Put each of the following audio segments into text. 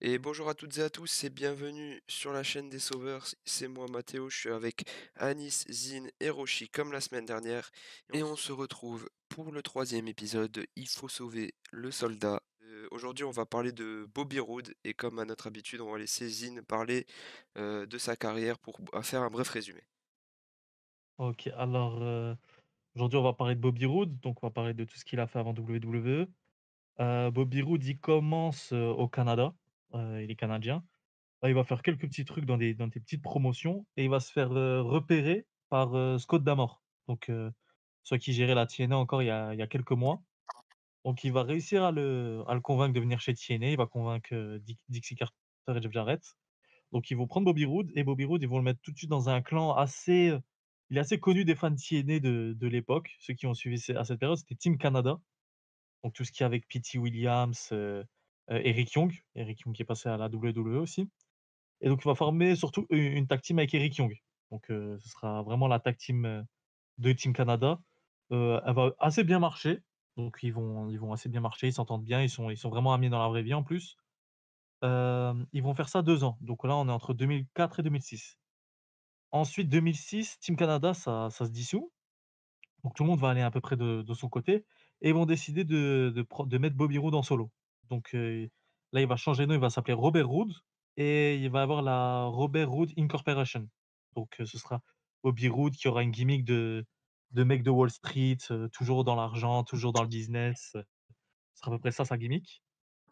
Et bonjour à toutes et à tous et bienvenue sur la chaîne des Sauveurs. C'est moi Mathéo, je suis avec Anis, Zine et Roshi comme la semaine dernière. Et on se retrouve pour le troisième épisode de Il faut sauver le soldat. Aujourd'hui on va parler de Bobby Roode et comme à notre habitude on va laisser Zine parler de sa carrière pour faire un bref résumé. OK, alors, aujourd'hui, on va parler de Bobby Roode, donc on va parler de tout ce qu'il a fait avant WWE. Bobby Roode, il commence, au Canada, il est canadien. Là, il va faire quelques petits trucs dans des petites promotions et il va se faire, repérer par, Scott D'Amore, donc ceux qui gérait la TNA encore il y a quelques mois. Donc il va réussir à le convaincre de venir chez TNA, il va convaincre, Dixie Carter et Jeff Jarrett. Donc ils vont prendre Bobby Roode et Bobby Roode, ils vont le mettre tout de suite dans un clan assez, il est assez connu des fans de TNA de l'époque. Ceux qui ont suivi à cette période, c'était Team Canada. Donc tout ce qui est avec Petey Williams, Eric Young qui est passé à la WWE aussi. Et donc il va former surtout une tag team avec Eric Young. Donc ce sera vraiment la tag team, de Team Canada. Elle va assez bien marcher. Donc ils vont assez bien marcher, ils s'entendent bien, ils sont vraiment amis dans la vraie vie en plus. Ils vont faire ça 2 ans. Donc là, on est entre 2004 et 2006. Ensuite 2006, Team Canada, ça se dissout, donc tout le monde va aller à peu près de son côté et ils vont décider de mettre Bobby Roode en solo. Donc là, il va changer de nom, il va s'appeler Robert Roode et il va avoir la Robert Roode Incorporation. Donc ce sera Bobby Roode qui aura une gimmick de mec de Wall Street, toujours dans l'argent, toujours dans le business, ce sera à peu près ça sa gimmick.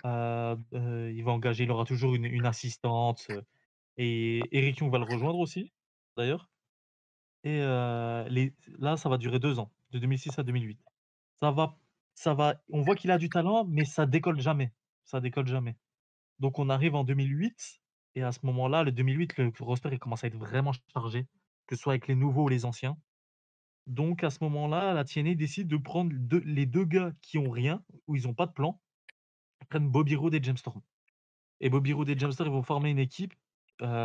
Il aura toujours une assistante, et Eric Young va le rejoindre aussi, d'ailleurs. Et là, ça va durer 2 ans, de 2006 à 2008. Ça va on voit qu'il a du talent, mais ça décolle jamais. Donc on arrive en 2008 et à ce moment-là, le 2008, le roster, il commence à être vraiment chargé, que ce soit avec les nouveaux ou les anciens. Donc à ce moment-là, la TNA décide de prendre les 2 gars qui ont rien, où ils ont pas de plan, ils prennent Bobby Roode et James Storm. Et Bobby Roode et James Storm, ils vont former une équipe,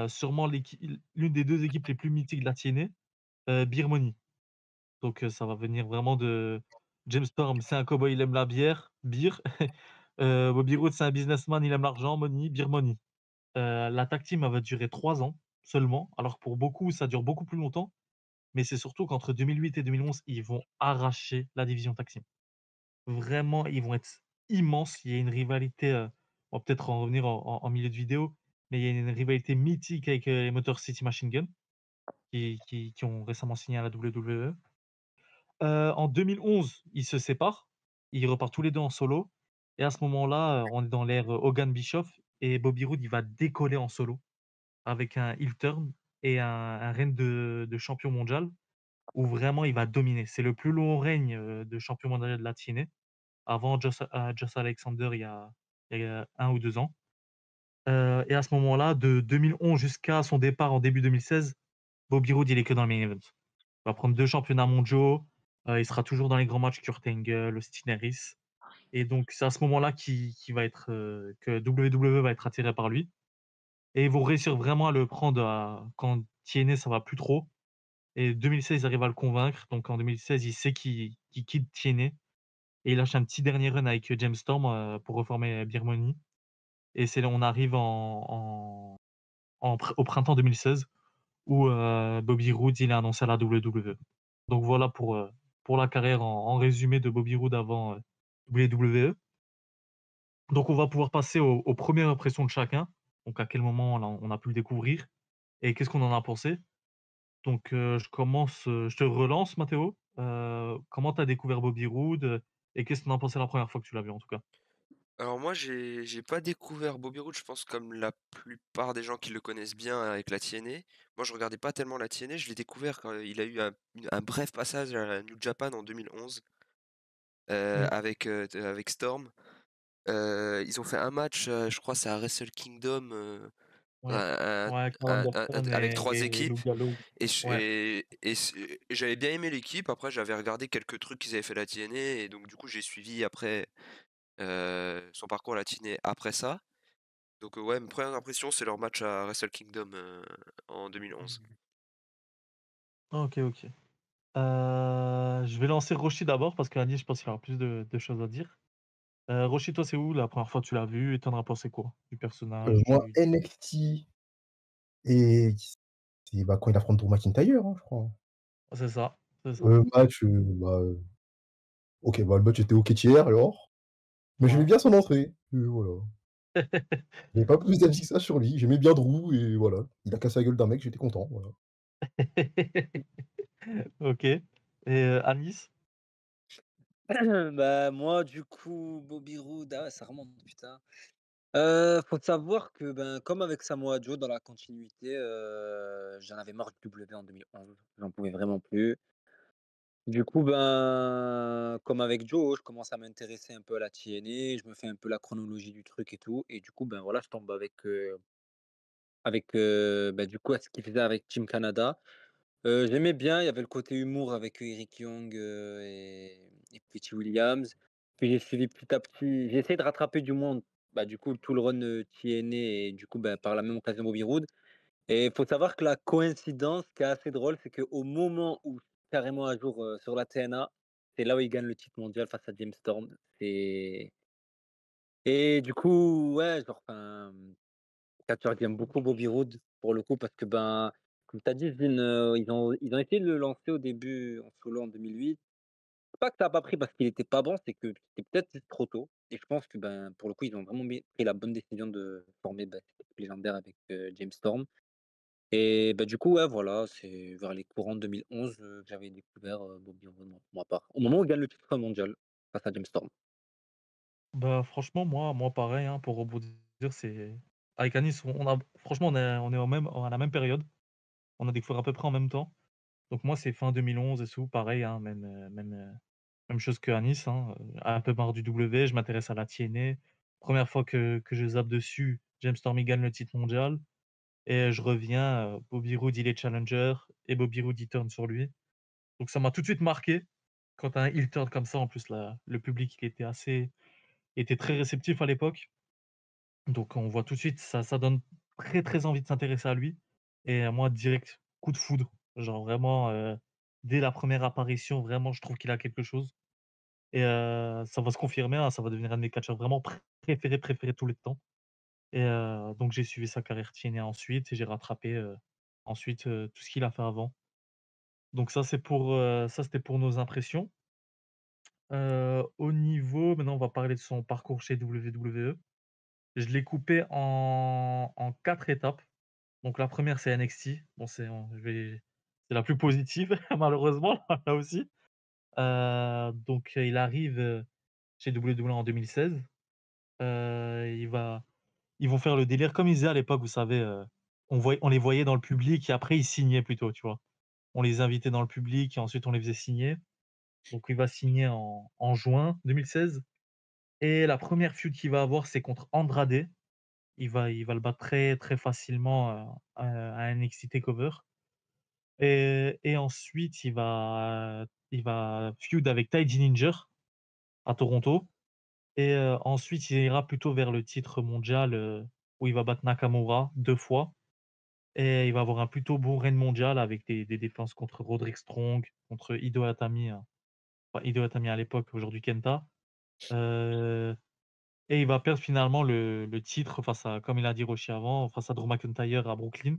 sûrement l'une des 2 équipes les plus mythiques de la TNA, Beer Money. Donc ça va venir vraiment de James Storm, c'est un cowboy, il aime la bière, beer. Bobby Roode, c'est un businessman, il aime l'argent, money, beer money. La tag team, elle va durer 3 ans seulement, alors que pour beaucoup, ça dure beaucoup plus longtemps, mais c'est surtout qu'entre 2008 et 2011, ils vont arracher la division tag team. Vraiment, ils vont être immenses. Il y a une rivalité, on va peut-être en revenir en milieu de vidéo, mais il y a une rivalité mythique avec, les Motor City Machine Gun qui ont récemment signé à la WWE. En 2011, ils se séparent, ils repartent tous les 2 en solo et à ce moment-là, on est dans l'ère, Hogan Bischoff et Bobby Roode, il va décoller en solo avec un heel turn et un règne de champion mondial où vraiment il va dominer. C'est le plus long règne, de champion mondial de la TNA avant Josh Alexander il y a 1 ou 2 ans. Et à ce moment-là, de 2011 jusqu'à son départ en début 2016, Bobby Roode, il est que dans le main event. Il va prendre 2 championnats mondiaux, il sera toujours dans les grands matchs Kurt Angle, Austin Harris et donc c'est à ce moment-là qui va être, que WWE va être attiré par lui et ils vont réussir vraiment à le prendre à quand TNA ça va plus trop et 2016 ils arrivent à le convaincre, donc en 2016 il sait qu'il quitte TNA et il lâche un petit dernier run avec, James Storm, pour reformer, Beer Money et c'est là on arrive au printemps 2016 où, Bobby Roode il est annoncé à la WWE. Donc voilà pour la carrière en résumé de Bobby Roode avant, WWE. Donc on va pouvoir passer aux premières impressions de chacun. Donc à quel moment on a pu le découvrir et qu'est-ce qu'on en a pensé? Donc, je te relance Mathéo. Comment tu as découvert Bobby Roode, et qu'est-ce que tu en as pensé la première fois que tu l'as vu en tout cas? Alors moi j'ai pas découvert Bobby Roode, je pense comme la plupart des gens qui le connaissent bien avec la TNA. Moi je regardais pas tellement la TNA, je l'ai découvert quand il a eu un bref passage à la New Japan en 2011, Mmh. avec Storm. Ils ont fait un match, je crois c'est à Wrestle Kingdom, Ouais. un Ouais, Carl Anderson avec et 3 Lou équipes Gallows. et ch Ouais. et j'avais bien aimé l'équipe. Après j'avais regardé quelques trucs qu'ils avaient fait à la TNA et donc du coup j'ai suivi après, son parcours à la TNA après ça. Donc, ouais, mes premières impressions, c'est leur match à Wrestle Kingdom, en 2011. Mmh. OK, OK. Je vais lancer Roshi d'abord parce qu'Annie, je pense qu'il aura plus de choses à dire. Rocher, toi, c'est où la première fois que tu l'as vu et tu en as pensé quoi? Du personnage, Moi, du NXT et c'est, bah, quand il affronte Drew McIntyre, hein, je crois. c'est ça, c'est ça. Match, OK, bah, le match était OK tiers alors, mais j'aimais Ouais. bien son entrée, voilà. J'avais pas plus d'avis que ça sur lui. J'aimais bien Drew et voilà. Il a cassé la gueule d'un mec, j'étais content, voilà. OK et Anis? Bah, moi, du coup, Bobby Roode, ah ouais, ça remonte, putain. Faut savoir que, ben, comme avec Samoa Joe dans la continuité, j'en avais marre du W en 2011. J'en pouvais vraiment plus. Du coup, ben, comme avec Joe, je commence à m'intéresser un peu à la TNA, je me fais un peu la chronologie du truc et tout et du coup, ben, voilà, je tombe avec, bah, du coup, à ce qu'il faisait avec Team Canada. J'aimais bien, il y avait le côté humour avec Eric Young, et Petey Williams. Puis j'ai suivi petit à petit j'ai essayé de rattraper du moins, bah, du coup, tout le run, TNA et du coup, bah, par la même occasion Bobby Roode et il faut savoir que la coïncidence qui est assez drôle, c'est qu'au moment où carrément à jour, sur la TNA, c'est là où il gagne le titre mondial face à James Storm. Et du coup, ouais, genre, enfin, catcheur que j'aime beaucoup Bobby Roode pour le coup parce que, ben, comme tu as dit Vin, ils ont essayé de le lancer au début en solo en 2008. C'est pas que ça a pas pris parce qu'il était pas bon, c'est que c'était peut-être juste trop tôt et je pense que, ben, pour le coup, ils ont vraiment pris la bonne décision de former, bah, cette équipe légendaire avec, James Storm et bah, du coup, ouais, voilà, c'est vers les courants de 2011, que j'avais découvert, Bobby Roode moi pour ma part. Au moment où il gagne le titre mondial face à James Storm. Bah, franchement, moi pareil, hein, pour rebondir, c'est avec Anis, on a franchement, on est au même à la même période. On a découvert à peu près en même temps. Donc moi, c'est fin 2011 et tout, pareil, hein, même chose que Anis, hein, un peu marre du W, je m'intéresse à la TNA. Première fois que je zappe dessus, James Stormy gagne le titre mondial et je reviens, Bobby Roode, il est challenger et Bobby Roode, il turn sur lui. Donc ça m'a tout de suite marqué. Quand tu as un heel turn comme ça, en plus, le public, il était très réceptif à l'époque. Donc on voit tout de suite, ça donne très, très envie de s'intéresser à lui et moi direct, coup de foudre. Genre vraiment, dès la première apparition, vraiment je trouve qu'il a quelque chose et ça va se confirmer, hein, ça va devenir un de mes catcheurs vraiment préférés de tous les temps et donc j'ai suivi sa carrière TNA ensuite et j'ai rattrapé, ensuite, tout ce qu'il a fait avant. Donc ça c'était pour nos impressions. Au niveau maintenant on va parler de son parcours chez WWE. Je l'ai coupé en 4 étapes. Donc la première c'est NXT. Bon c'est la plus positive malheureusement là aussi. Donc il arrive, chez WWE en 2016. Il va ils vont faire le délire comme ils faisaient à l'époque, vous savez, on les voyait dans le public et après ils signaient plutôt, tu vois? On les invitait dans le public et ensuite on les faisait signer. Donc il va signer en juin 2016 et la première feud qu'il va avoir, c'est contre Andrade. Il va le battre très, très facilement, à NXT TakeOver et ensuite il va feud avec Ty Dillinger à Toronto et ensuite il ira plutôt vers le titre mondial, où il va battre Nakamura 2 fois et il va avoir un plutôt bon règne mondial avec des défenses contre Roderick Strong, contre Hideo Itami, enfin Hideo Itami à l'époque, aujourd'hui Kenta, heu et il va perdre finalement le titre face à, comme il a dit Rossi avant, face à Drew McIntyre à Brooklyn.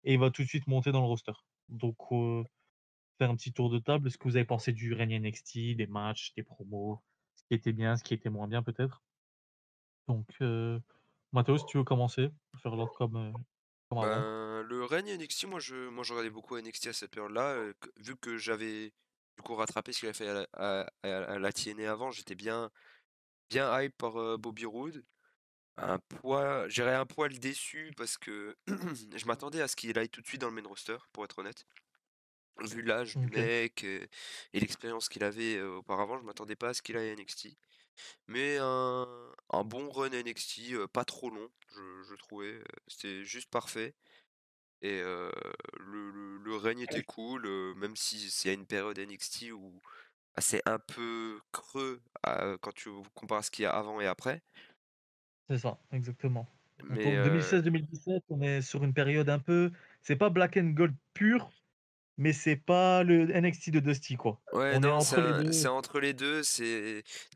Et il va tout de suite monter dans le roster. Donc, faire un petit tour de table. Ce que vous avez pensé du règne NXT, des matchs, des promos, ce qui était bien, ce qui était moins bien peut-être? Donc, Mathéo, si tu veux commencer, faire l'ordre comme avant. Le règne NXT, moi je regardais beaucoup NXT à cette période-là, vu que j'avais du coup rattrapé ce qu'il a fait à la TNA avant, j'étais bien hype par, Bobby Roode. Je dirais un poil déçu parce que je m'attendais à ce qu'il aille tout de suite dans le main roster, pour être honnête. Vu l'âge du OK, mec, et l'expérience qu'il avait, auparavant, je m'attendais pas à ce qu'il aille NXT. Mais un bon run NXT, pas trop long, je trouvais, c'était juste parfait et le règne était cool, même si c'est à une période NXT où, bah, c'est un peu creux, quand tu compares ce qu'il y a avant et après. c'est ça, exactement. On Mais tourne 2016-2017, on est sur une période un peu, c'est pas black and gold pur, mais c'est pas le NXT de Dusty, quoi. Ouais, On est non, entre les c'est 2. entre les 2.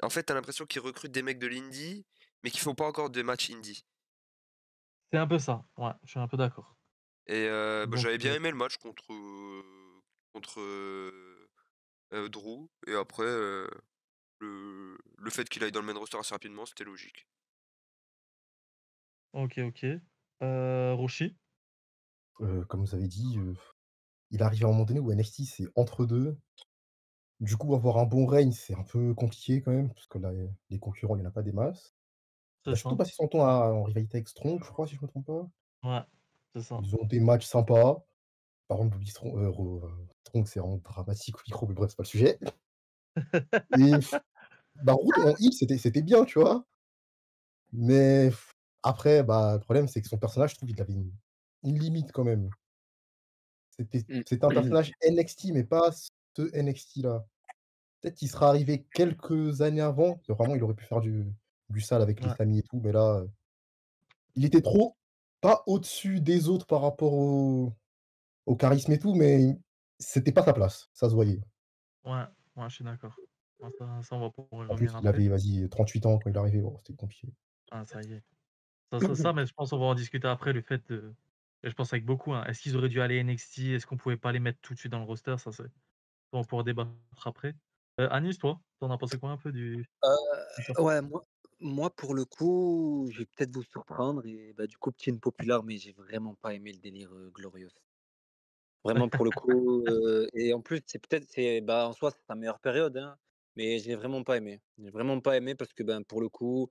En fait, t'as l'impression qu'ils recrutent des mecs de l'indie, mais qui font pas encore de match indie. C'est un peu ça, ouais, je suis un peu d'accord. Et bah, Donc j'avais bien aimé le match contre, Drew et après, le fait qu'il aille dans le main roster assez rapidement, c'était logique. OK, OK. Roshi? Comme vous avez dit, il arrive à un moment donné où NXT, c'est entre 2. Du coup, avoir un bon règne, c'est un peu compliqué quand même, parce que là, les concurrents, il y en a pas des masses. Il C'est a surtout ça. passé son temps en rivalité avec Strong, je crois, si je me trompe pas. Ouais, c'est ça. Ils ont des matchs sympas. Par contre, Bobby Strong, c'est vraiment dramatique au micro, mais bref, c'est pas le sujet. Et bah, Roode en heel, c'était bien, tu vois? Mais après, bah, le problème, c'est que son personnage, je trouve, il avait une limite quand même. Mmh. C'était un personnage NXT, mais pas ce NXT-là. Peut-être qu'il sera arrivé quelques années avant, que vraiment il aurait pu faire du sale avec les Ouais, familles et tout, mais là, il était trop pas au-dessus des autres par rapport au charisme et tout, mais c'était pas sa place, ça se voyait. ouais, ouais, je suis d'accord. Ouais, ça, on va pouvoir y En revenir plus, il après. avait, vas-y, 38 ans quand il est arrivé, bon, c'était compliqué. Ah, ça y est. Ça, mais je pense qu'on va en discuter après, le fait de et je pense avec beaucoup, hein. Est-ce qu'ils auraient dû aller NXT? Est-ce qu'on pouvait pas les mettre tout de suite dans le roster? Ça, on pourra débattre après. Anis, toi, tu en as pensé quoi un peu du choix? Ouais, moi pour le coup, je vais peut-être vous surprendre et bah, du coup, petit impopulaire, mais j'ai vraiment pas aimé le délire, Glorious. Vraiment pour le coup, et en plus, bah, en soi, c'est sa meilleure période, hein, mais j'ai vraiment pas aimé. J'ai vraiment pas aimé parce que, ben, pour le coup,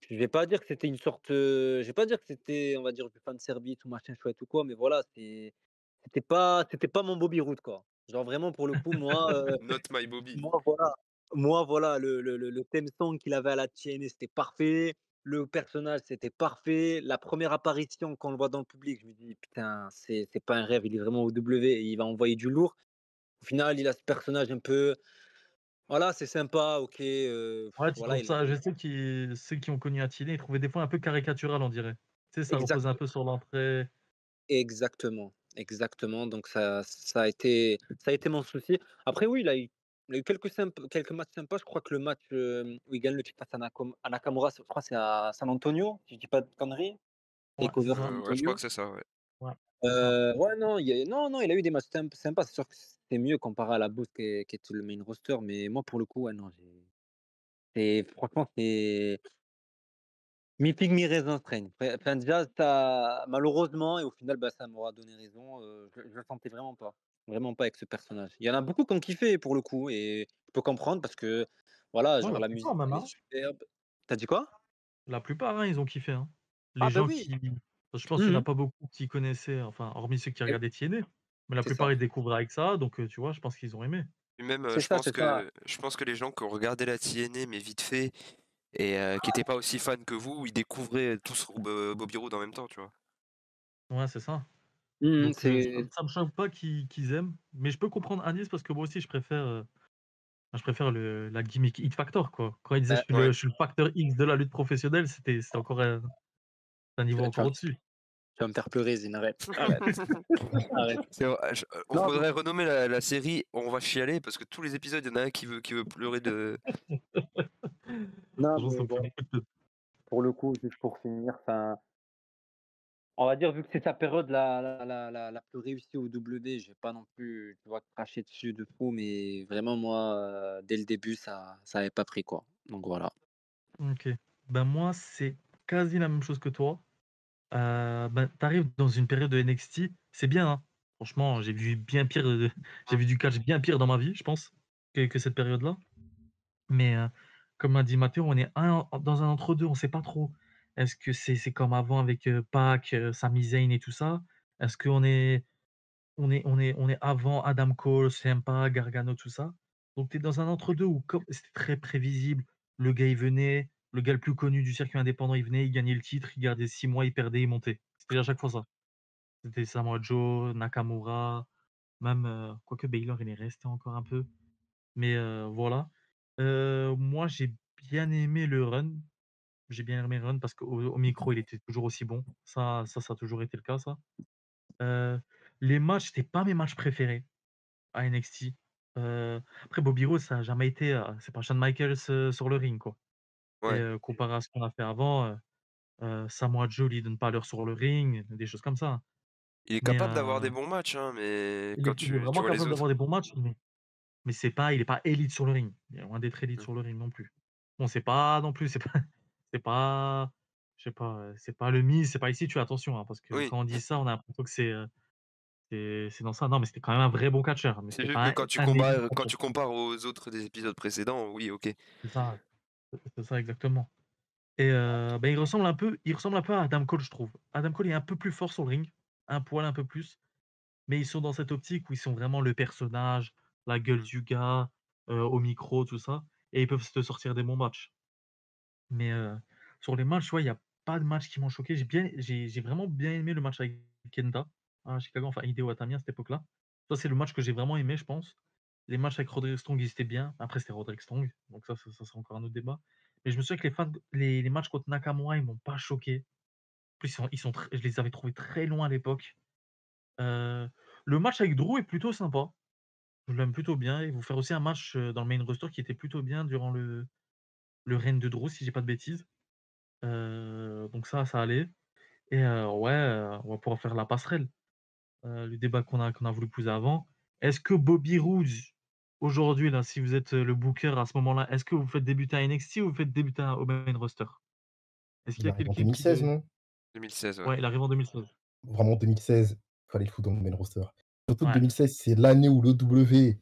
je vais pas dire que c'était une sorte, je vais pas dire que c'était, on va dire, du fanservice ou machin chouette ou quoi, mais voilà, c'était pas mon Bobby Roode, quoi. Genre vraiment pour le coup, Not my Bobby. moi voilà moi voilà, le theme song qu'il avait à la TNA, c'était parfait. Le personnage, c'était parfait. La première apparition, quand on le voit dans le public, je me dis: «Putain, c'est pas un rêve, il est vraiment au W et il va envoyer du lourd». Au final, il a ce personnage un peu, voilà, c'est sympa, OK, Ouais, tu voilà, trouves ça? Je sais ceux qui ont connu Attiné, ils trouvaient des fois un peu caricatural, on dirait. Tu sais, ça repose un exact peu sur l'entrée. exactement, exactement, donc ça a été mon souci. Après oui, il a eu quelques matchs sympas. Je crois que le match, où il gagne le titre face à Nakamura, je crois que c'est à San Antonio, si je dis pas de conneries? Ouais, c'est Takeover ça. San Ouais, je crois Antonio. que c'est ça, ouais. Ouais, c'est ça. Ouais, non, non, il a eu des matchs sympas. C'est sûr que c'est mieux comparé à la Boost qui est le main roster, mais moi pour le coup, ouais, non, franchement, c'est mi figue, mi raisin ce train. Enfin déjà, ça malheureusement et au final, bah, ça m'aura donné raison, je le sentais vraiment pas avec ce personnage. Il y en a beaucoup qui ont kiffé pour le coup et je peux comprendre parce que voilà, Ouais, genre la la plupart musique même, elle est hein. superbe. Tu as dit quoi? La plupart, hein, ils ont kiffé, hein. Les Ah bah gens oui. qui je pense qu'il y en Mmh. a pas beaucoup qui connaissaient, enfin, hormis ceux qui Et regardaient TNA, mais la c'est ça. plupart, ils découvrent avec ça, donc tu vois, je pense qu'ils ont aimé. Et même, C'est ça, c'est ça. je pense que les gens qui ont regardé la TNA, mais vite fait, et qui étaient pas aussi fans que vous, ils découvraient tous Bobby Roode en même temps, tu vois? Ouais, c'est ça. Mmh, Donc c'est ça me choque pas qu'ils aiment, mais je peux comprendre Anis parce que moi aussi je préfère la gimmick X Factor, quoi. Quand il disait: bah, Ouais. je suis le facteur X de la lutte professionnelle», c'était encore un tu niveau vas tu encore vas au-dessus. tu vas me faire pleurer Zine, arrête, arrête, arrête. C'est vrai, on Non faudrait mais renommer la série «On va chialer» parce que tous les épisodes, il y en a un qui veut pleurer de non Franchement, ça mais me fait ouais, beaucoup de peine. pour le coup, juste pour finir, enfin, on va dire vu que c'est sa période la plus réussie au W, je vais pas non plus, tu vois, cracher dessus de fou, mais vraiment moi, dès le début, ça avait pas pris quoi, donc voilà. OK. Ben, moi, c'est quasi la même chose que toi. Ben, tu dans une période de NXT, c'est bien, hein. Franchement, j'ai vu bien pire, j'ai vu du catch bien pire dans ma vie, je pense, que cette période-là. Mais, comme a dit Matteo, on est dans un entre-deux, on sait pas trop. Est-ce que c'est comme avant avec, Pac, Sami Zayn et tout ça? Est-ce qu'on est on est avant Adam Cole, CM Punk, Gargano, tout ça? Donc tu es dans un entre-deux où comme c'était très prévisible, le gars il venait, le gars le plus connu du circuit indépendant, il venait, il gagnait le titre, il gardait 6 mois, il perdait, il montait. C'était à chaque fois ça. C'était Samoa Joe, Nakamura, même, quoique Baylor il est resté encore un peu. Mais, voilà. Moi j'ai bien aimé le run. J'ai bien aimé le run parce qu'au micro il était toujours aussi bon. Ça a toujours été le cas ça. Heu, Les matchs, c'était pas mes matchs préférés à NXT. Après Bobby Roode, ça a jamais été, c'est pas Shawn Michaels, sur le ring, quoi. Et Ouais, comparé à ce qu'on a fait avant, Samoa Joe lui donne pas l'heure sur le ring, des choses comme ça, hein. il est Mais capable d'avoir des bons matchs, hein, mais il quand est tu vraiment vois les capable d'avoir autres. des bons matchs, mais il est pas élite sur le ring. Il est loin d'être élite Mmh. sur le ring non plus. Bon, c'est pas non plus, c'est pas c'est pas je sais pas, c'est pas le Miz, c'est pas ici, tu attention, hein, parce que Oui, quand on dit ça, on a l'impression que c'est dans ça. Non, mais c'était quand même un vrai bon catcheur, mais c'est c'était juste que pas un élite quand catcheur. tu compares aux autres des épisodes précédents, oui, OK. C'est ça, c'est ça exactement. Et bah, il ressemble un peu à Adam Cole, je trouve. Adam Cole est un peu plus fort sur le ring, un poil un peu plus, mais ils sont dans cette optique où ils sont vraiment le personnage, la gueule Mmh. du gars, au micro, tout ça, et ils peuvent te sortir des bons matchs. Mais sur les matchs, ouais, il y a pas de matchs qui m'ont choqué. J'ai vraiment bien aimé le match avec Kenta à Chicago, enfin Hideo Itami à cette époque-là. Ça, c'est le match que j'ai vraiment aimé, je pense. Les matchs avec Roderick Strong, ils étaient bien. Après, c'était Roderick Strong, donc ça sera encore un autre débat. Mais je me souviens que les matchs contre Nakamura, ils m'ont pas choqué. En plus, ils sont très je les avais trouvés très loin à l'époque. Heu, le match avec Drew est plutôt sympa. Je l'aime plutôt bien. Ils vont faire aussi un match, dans le main roster qui était plutôt bien durant le règne de Drew, si j'ai pas de bêtises. Donc ça allait. Et ouais, on va pouvoir faire la passerelle. Le débat qu'on a voulu poser avant. Est-ce que Bobby Roode, aujourd'hui là, si vous êtes, le booker à ce moment-là, est-ce que vous faites débuter à NXT ou vous faites débuter au main roster? Est-ce qu'il Il y a arrive en quelqu'un qui 2016, le non? 2016, ouais. ouais, il arrive en 2016. Vraiment 2016, fallait le foutre dans le main roster. Surtout que Ouais, 2016, c'est l'année où l'EW,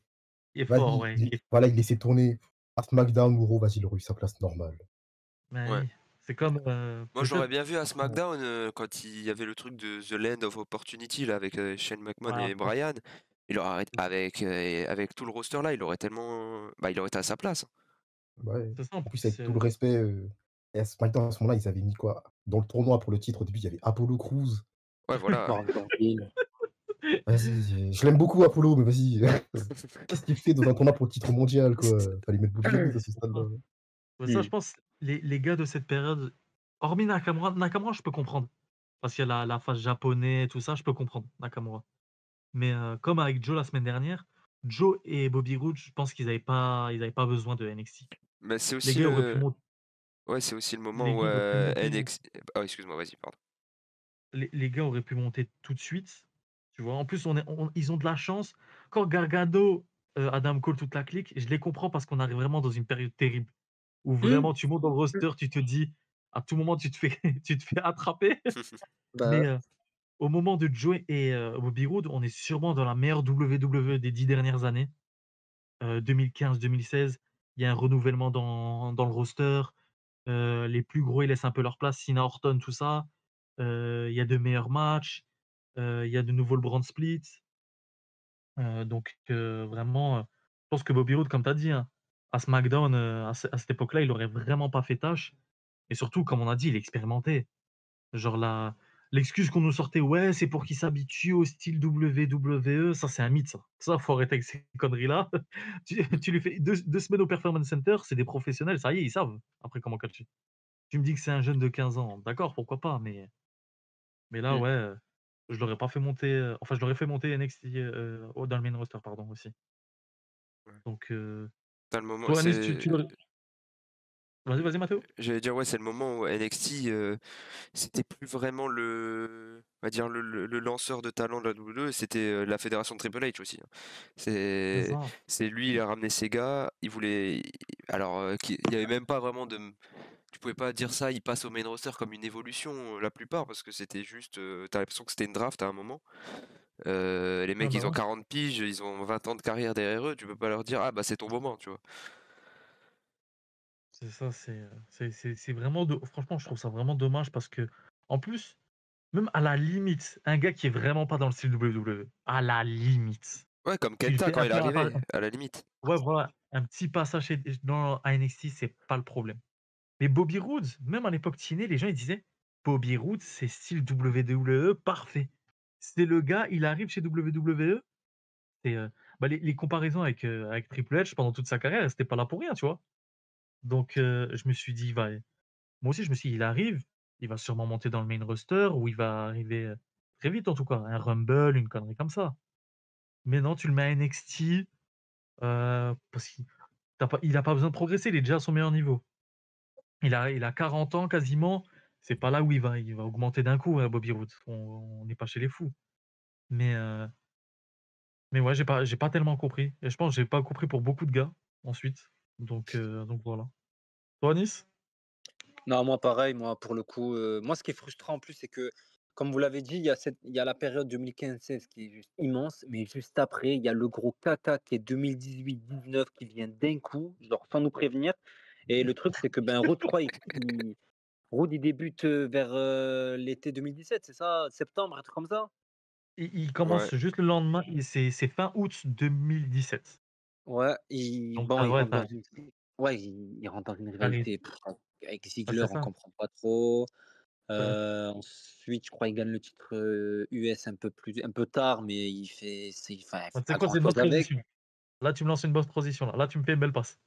il est fort, vas-y, ouais, il voilà, il laissait tourner à SmackDown ou Raw, vas-y, il aurait eu sa place normale. bah, Ouais. oui. C'est comme, Moi, je l'aurais peut-être bien vu à Franchement, SmackDown, quand il y avait le truc de The Land of Opportunity là avec, Shane McMahon voilà, et Bryan. Il aurait c'est ça. avec tout le roster là, il aurait tellement bah, il aurait été à sa place, hein. ouais. C'est ça en En plus, plus, avec tout le respect, et à SmackDown, à ce moment-là, ils avaient mis quoi? Dans le tournoi pour le titre, au début, il y avait Apollo Crews. Ouais, voilà. Baron Corbin. Vas-y, je l'aime beaucoup Apollo, mais vas-y, qu'est-ce qu'il fait dans un tournoi pour le titre mondial, quoi? Fallait mettre Bobby Roode à ce c'est ça. stade-là. Ouais, ça, je Mmh. pense, les gars de cette période, hormis Nakamura, je peux comprendre. Parce qu'il y a la phase japonais, tout ça, je peux comprendre, Nakamura. Mais comme avec Joe la semaine dernière, Joe et Bobby Roode, je pense qu'ils avaient pas besoin de NXT. Mais c'est Les aussi gars auraient pu le monter ouais, c'est aussi le moment les où, gars auraient pu monter NXT oh excuse-moi, vas-y, pardon. les gars auraient pu monter tout de suite, tu vois? En plus, ils ont de la chance. Quand Gargano, Adam Cole, toute la clique, je les comprends parce qu'on arrive vraiment dans une période terrible, où Mmh. vraiment tu montes dans le roster, tu te dis, à tout moment, tu te fais tu te fais attraper. Bah, Mais au moment de Joe et Bobby Roode, on est sûrement dans la meilleure WWE des 10 dernières années. 2015-2016, il y a un renouvellement dans le roster. Les plus gros, ils laissent un peu leur place, Cena, Orton, tout ça. Il y a de meilleurs matchs, il y a de nouveau le brand split. Donc vraiment, je pense que Bobby Roode, comme tu as dit, hein, à SmackDown, à cette époque-là, il aurait vraiment pas fait tâche, et surtout, comme on a dit, il est expérimenté. Genre l'excuse qu'on nous sortait: «Ouais, c'est pour qu'il s'habitue au style WWE», ça, c'est un mythe ça. Ça, faut arrêter avec ces conneries-là. Tu lui fais deux semaines au Performance Center, c'est des professionnels, ça y est, ils savent après comment catcher. Tu me dis que c'est un jeune de 15 ans, d'accord, pourquoi pas, mais là, mmh. ouais, je l'aurais pas fait monter, enfin, je l'aurais fait monter NXT, dans le main roster, pardon, aussi. Ouais. Donc Tu le moment toi, Anis, tu c'est tu l'aurais vas-y, vas-y, Mathéo. j'allais dire, ouais, c'est le moment où NXT, c'était plus vraiment on va dire le lanceur de talent de la WWE, c'était, la fédération de Triple H aussi, hein. C'est C'est ça. c'est lui, il a ramené ses gars, alors, il y avait même pas vraiment tu pouvais pas dire ça, il passe au main roster comme une évolution, la plupart, parce que c'était juste, tu l'impression que c'était une draft à un moment. Les Ouais, mecs, bah, ils ont ouais. 40 piges, ils ont 20 ans de carrière derrière eux, tu peux pas leur dire: «Ah bah, c'est ton moment», tu vois? C'est ça, c'est vraiment franchement, je trouve ça vraiment dommage parce que en plus, même à la limite, un gars qui est vraiment pas dans le style WWE, à la limite, Ouais, comme tu lui Kenta fais quand un il est peu arrivé, à la limite. ouais, voilà, un petit passage dans à NXT, c'est pas le problème. Mais Bobby Roode, même à l'époque Tiné, les gens ils disaient: «Bobby Roode, c'est style WWE parfait». C'est le gars, il arrive chez WWE, et bah, les comparaisons avec Triple H pendant toute sa carrière, c'était pas là pour rien, tu vois? Donc je me suis dit: «Il va» moi aussi je me suis dit: «Il arrive, il va sûrement monter dans le main roster ou il va arriver», très vite en tout cas, un Rumble, une connerie comme ça. Mais non, tu le mets à NXT, parce qu'il a pas besoin de progresser, il est déjà à son meilleur niveau. Il a 40 ans quasiment, c'est pas là où il va augmenter d'un coup, Bobby Roode. On n'est pas chez les fous. Mais mais ouais, j'ai pas tellement compris et je pense que j'ai pas compris pour beaucoup de gars ensuite. Donc voilà. Toi, Nice? Non, moi pareil, moi pour le coup, moi ce qui est frustrant en plus, c'est que, comme vous l'avez dit, il y a la période 2015-16 qui est juste immense, mais juste après, il y a le gros caca qui est 2018-19 qui vient d'un coup, genre sans nous prévenir. Et le truc, c'est que ben Ruud, je crois, Ruud, il débute vers l'été 2017, c'est ça? Septembre, un truc comme ça? Il Ouais. commence juste le lendemain et c'est fin août 2017. Ouais, Donc bon, tu il ouais, rentre dans une, ouais, il rentre dans une tu rivalité avec Ziggler, c'est on ça. comprend pas trop. Ouais. Ensuite, je crois, il gagne le titre, US un peu tard, mais enfin, il Bah, fait tu sais pas quoi? C'est une bonne grand-chose avec. transition. Là, tu me lances une bonne transition là. Là, tu me fais une belle passe.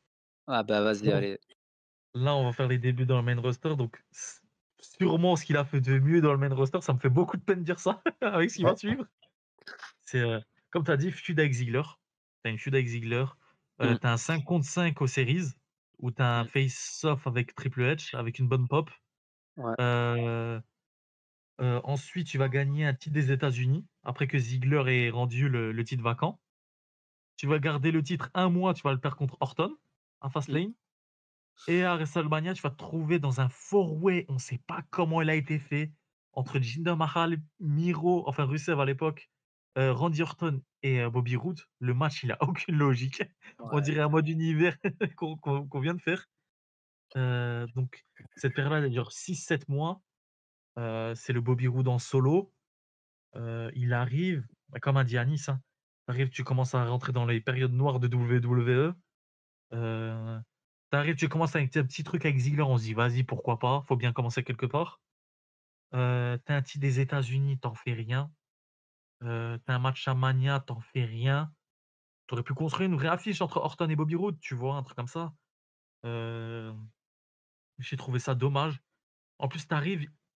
Ah bah, vas-y, Là, allez. là, on va faire les débuts dans le main roster, donc sûrement ce qu'il a fait de mieux dans le main roster, ça me fait beaucoup de peine de dire ça avec ce qui va Ouais. suivre. C'est, comme tu as dit, feud avec Ziggler. Tu as une feud avec Ziggler, Mmh, tu as un 5 contre 5 aux series où tu as un mmh, face-off avec Triple H avec une bonne pop. ouais, Heu ensuite, tu vas gagner un titre des États-Unis après que Ziggler ait rendu le titre vacant. Tu vas garder le titre un mois, tu vas le perdre contre Orton à mmh, Fastlane. Et à WrestleMania, tu vas te trouver dans un four-way, on ne sait pas comment il a été fait, entre Jinder Mahal, Miro, enfin Rusev à l'époque, Randy Orton et Bobby Roode. Le match, il a aucune logique. On ouais, dirait un mode univers qu'on vient de faire. Donc cette période-là, elle dure 6-7 mois. C'est le Bobby Roode en solo. Il arrive, bah, comme a dit Anis, hein, tu commences à rentrer dans les périodes noires de WWE. Heu, tu commences avec un petit truc avec Ziggler, on se dit: «Vas-y, pourquoi pas? Faut bien commencer quelque part». Tu un titre des États-Unis, t'en fais rien. Tu un match à Mania, t'en fais rien. Tu aurais pu construire une vraie affiche entre Orton et Bobby Roode, tu vois? Un truc comme ça. Hem, j'ai trouvé ça dommage. En plus,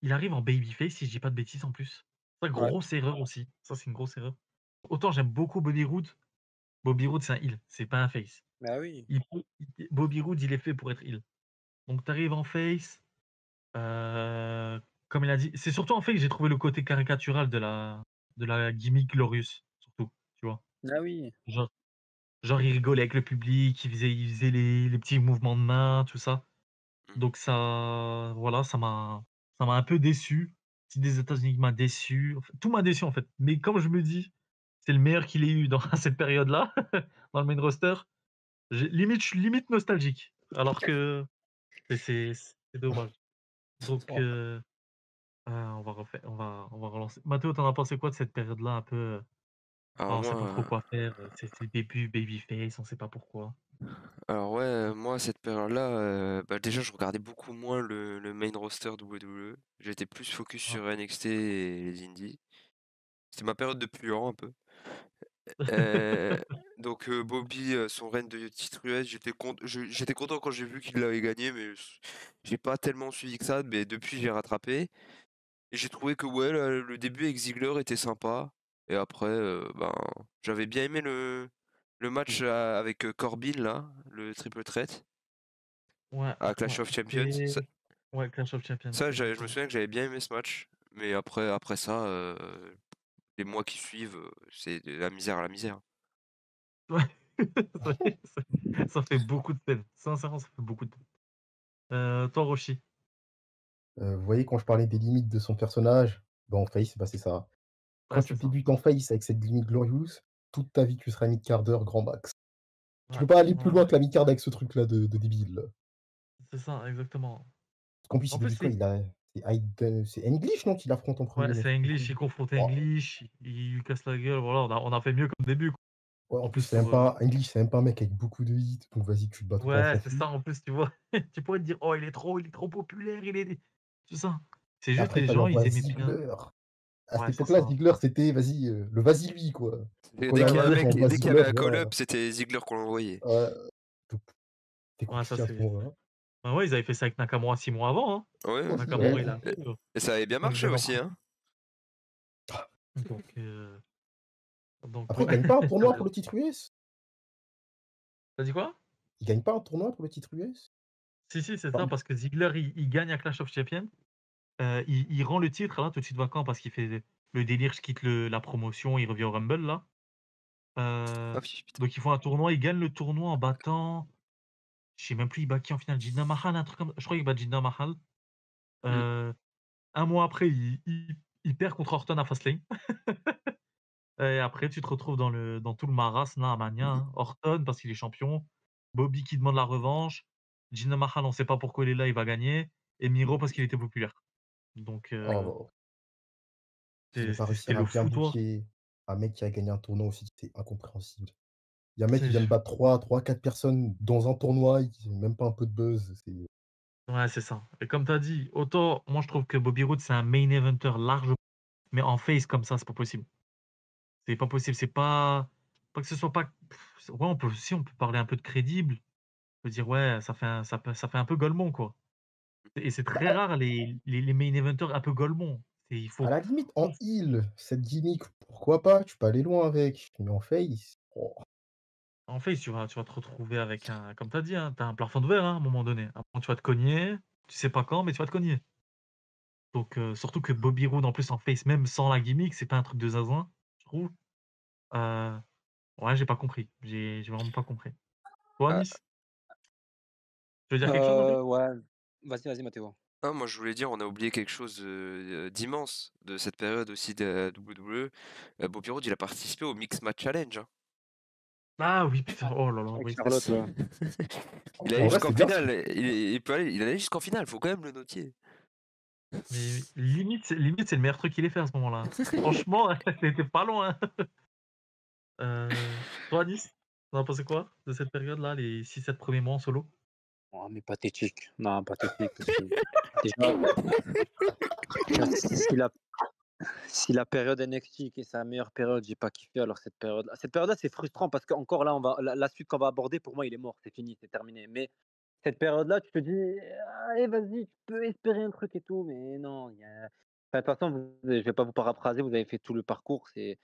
il arrive en babyface, si je dis pas de bêtises en plus. Ça, ouais. grosse erreur aussi. Ça, c'est une grosse erreur. Autant j'aime beaucoup Bobby Roode, c'est un heel, c'est pas un face. Bah oui. Bobby Roode, il est fait pour être heel. Donc tu arrives en face, heu, comme il a dit c'est surtout en fait que j'ai trouvé le côté caricatural de la gimmick Glorious, surtout, tu vois? Ah oui. Genre genre il rigolait avec le public, il faisait les petits mouvements de main, tout ça. Mmh. Donc ça voilà, ça m'a un peu déçu. Si des États-Unis m'a déçu, enfin tout m'a déçu en fait. Mais comme je me dis, c'est le meilleur qu'il ait eu dans cette période-là, dans le main roster, je suis limite nostalgique. Alors que c'est dommage. Donc Ouais. on va relancer. Mathéo, tu en as pensé quoi de cette période-là un peu, Alors on sait pas trop moi, quoi faire, c'est le début babyface, on sait pas pourquoi? alors ouais, moi cette période-là, bah, déjà je regardais beaucoup moins le main roster WWE. J'étais plus focus Ah. sur NXT et les indies. C'était ma période de puant un peu. Heu, donc Bobby, son règne de titre US, j'étais content quand j'ai vu qu'il l'avait gagné, mais j'ai pas tellement suivi que ça, mais depuis j'ai rattrapé et j'ai trouvé que ouais, le début avec Ziggler était sympa et après, ben, j'avais bien aimé le match avec, Corbin là, le triple threat Ouais, à Clash of Champions. Ça c'était ouais, Clash of Champions, ça je me exactement. souviens que j'avais bien aimé ce match, mais après ça, les mois qui suivent, c'est de la misère à la misère. Ouais, ça fait beaucoup de peine. Sincèrement, ça fait beaucoup de peine. Toi, Rochi? Vous voyez, quand je parlais des limites de son personnage, bah, en face, bah, c'est ça. Ouais, Quand tu c'est ça. débutes en face avec cette limite Glorious, toute ta vie, tu seras mid-carder grand max. Tu Ouais, peux pas aller plus ouais, loin que la mid-card avec ce truc-là de débile, là. c'est ça, exactement. Parce qu'en plus, En il plus, débute quoi? C'est English, non, qu'il affronte en ouais, premier mec? c'est English, il confronte Waouh! English, il lui casse la gueule, voilà, on a fait mieux comme début, quoi. Ouais, en En plus, plus c'est même pour, pas English, c'est même pas un mec avec beaucoup de hits, donc vas-y, tu te bats tout le temps ouais, contre c'est lui. ça en plus, tu vois? Tu pourrais te dire: «Oh, il est trop populaire, tout ça». C'est juste Après, les tu gens, ils l'envoies aimaient bien. Ziggler. À cette Ouais, c'est époque-là, ça. Ziggler, c'était vas-y, le vas-y lui, quoi. Et Quand il y a un match, on envoie dès qu'il y avait Ziggler, un voilà. call-up, c'était Ziggler qu'on l'envoyait. Ouais, donc c'était Ouais, ça compliqué à ce c'est moment-là. bah, ouais, ils avaient fait ça avec Nakamura 6 mois avant, hein. Ouais, Aussi, ouais. Nakamura, il et arrive, et ça avait bien on lui marché donne en aussi, prime. hein. Donc, Après, il ouais. gagne pas un tournoi pour le titre US? Tu dit quoi? Il gagne pas un tournoi pour le titre US? Si, c'est Enfin, ça, parce que Ziggler, il gagne à Clash of Champions. Il rend le titre là tout de suite vacant parce qu'il fait le délire: «Je quitte la promotion», il revient au Rumble là. Ah Heu, oui, putain. donc ils font un tournoi, il gagne le tournoi en battant, je sais même plus, il bat qui en finale? Jinder Mahal, un truc comme je crois qu'il bat Jinder Mahal. Mmh. Heu, 1 mois après, il perd contre Orton à Fastlane. Et après tu te retrouves dans tout le marasme là à Mania, hein. Orton parce qu'il est champion, Bobby qui demande la revanche, Jinder Mahal on sait pas pourquoi il est là, il va gagner et Miro parce qu'il était populaire. Donc oh, ils ont pas réussi c'était à le bien foutoir. booker un mec qui a gagné un tournoi aussi, c'est incompréhensible. Il y a un mec qui C'est vient de battre 3-4 personnes dans un tournoi, il a même pas un peu de buzz, c'est Ouais, c'est ça. Et comme tu as dit, autant moi je trouve que Bobby Roode, c'est un main eventer large, mais en face comme ça, c'est pas possible. C'est pas possible, c'est pas que ce soit pas ouais, on peut parler un peu de crédible. On peut dire ouais, ça fait un peu Golemon, quoi. Et c'est très bah, rare les main eventers un peu Golemon. C'est il à faut la limite, en faut heel, cette gimmick, pourquoi pas? Tu peux aller loin avec, mais en face, oh, en face, tu vas te retrouver avec un comme tu as dit, hein, tu as un plafond de verre, hein, à un moment donné. À un moment, tu vas te cogner, tu sais pas quand, mais tu vas te cogner. Donc surtout que Bobby Roode en plus en face, même sans la gimmick, c'est pas un truc de zinzin, je trouve. Heu Ouais, j'ai pas compris. J'ai vraiment pas compris. Toi, Ah, Nice? Tu veux dire quelque chose un peu? Ouais. Vas-y, Mathéo. ah, moi je voulais dire, on a oublié quelque chose, d'immense de cette période aussi de la WWE. Bobby Roode, il a participé au Mixed Match Challenge, hein. Ah oui, putain, oh là là, Avec oui. Charlotte, ouais. Il allait en vrai, jusqu'en c'est bien ce finale, il allait jusqu'en finale, faut quand même le noter. Mais limite, c'est le meilleur truc qu'il ait fait à ce moment-là. Franchement, c'était pas loin. Toi, Nice, tu en as pensé quoi de cette période-là, les 6-7 premiers mois en solo? Oh, mais pathétique. Non, pathétique parce que déjà déjà si la période NXT qui est sa meilleure période, j'ai pas kiffé, alors cette période-là, c'est frustrant parce qu'encore là, on va la suite qu'on va aborder, pour moi, il est mort, c'est fini, c'est terminé. Mais cette période-là, tu te dis: «Allez, vas-y, tu peux espérer un truc et tout», mais non, il y a enfin, de toute façon, je vais pas vous paraphraser, vous avez fait tout le parcours, c'est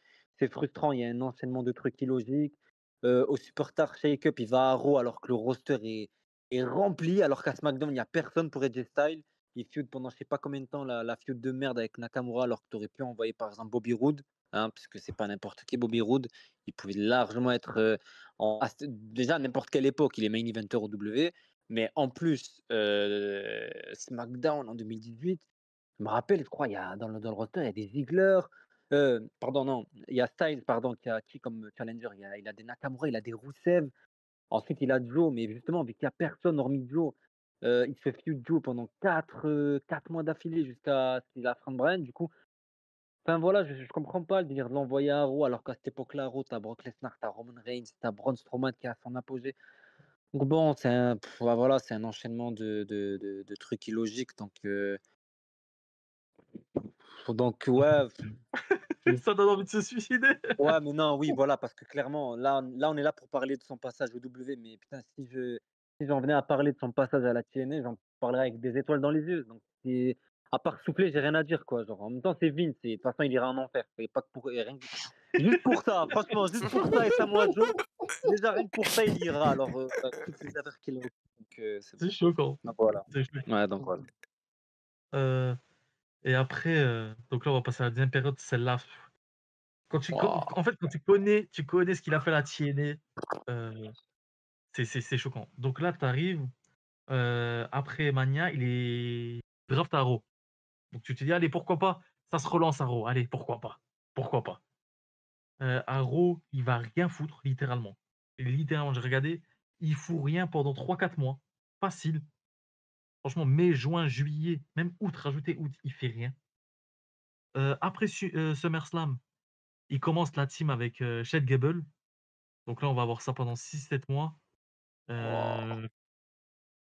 frustrant, il y a un enchaînement de trucs illogiques. Au Superstar Shake-Up, il va à Raw alors que le roster est rempli, alors qu'à SmackDown, il y a personne pour AJ Styles. Il feud pendant je sais pas combien de temps la feud de merde avec Nakamura, alors que tu aurais pu envoyer par exemple Bobby Roode, hein, parce que c'est pas n'importe qui Bobby Roode. Il pouvait largement être, déjà à n'importe quelle époque, il est main eventer au W, mais en plus, SmackDown en 2018, je me rappelle, je crois, il y a dans le roster, il y a des Ziggler, pardon, non, il y a Styles, pardon, qui a qui comme challenger? Il a des Nakamura, il a des Rusev. Ensuite, il a Joe, mais justement, vu qu'il y a personne hormis Joe, il se fait feud Joe pendant 4 mois d'affilée jusqu'à ce qu'il affronte Bryan. Du coup, enfin voilà, je comprends pas le délire de l'envoyer à Raw, alors qu'à cette époque-là, à Raw, tu Brock Lesnar, tu Roman Reigns, tu Braun Strowman qui est à son apogée. Donc bon, ouais, voilà, c'est un enchaînement de trucs illogiques. Donc ouais, Ça donne envie de se suicider. ouais, mais non, oui, voilà, parce que clairement, là, on est là pour parler de son passage au W, mais putain, si j'en venais à parler de son passage à la TNA, j'en parlerais avec des étoiles dans les yeux. Donc, à part souffler, j'ai rien à dire, quoi. Genre, en même temps, c'est Vince, et de toute façon, il ira en enfer. Et pas que pour, et rien juste pour ça, franchement, juste pour ça, et Samoa Joe, déjà, rien que pour ça, il ira. Alors, toutes les affaires qu'il a. Donc, c'est bon. C'est choquant, Donc, voilà. c'est choquant. Ouais, donc voilà. Heu et après, donc là, on va passer à la deuxième période, celle-là, quand tu co Oh, en fait, quand tu connais ce qu'il a fait à la TNA, heu, c'est choquant. Donc là, tu arrives, après Mania, il est draft à Raw. Donc tu te dis: «Allez, pourquoi pas? Ça se relance à Raw, allez, pourquoi pas? Pourquoi pas?» À Raw, il va rien foutre littéralement. Littéralement, j'ai regardé, il fout rien pendant 3-4 mois. Facile. Franchement, mai, juin, juillet, même août, rajoutez août, il fait rien. Après SummerSlam, il commence la team avec, Chad Gable. Donc là, on va avoir ça pendant 6-7 mois. oh. Heu,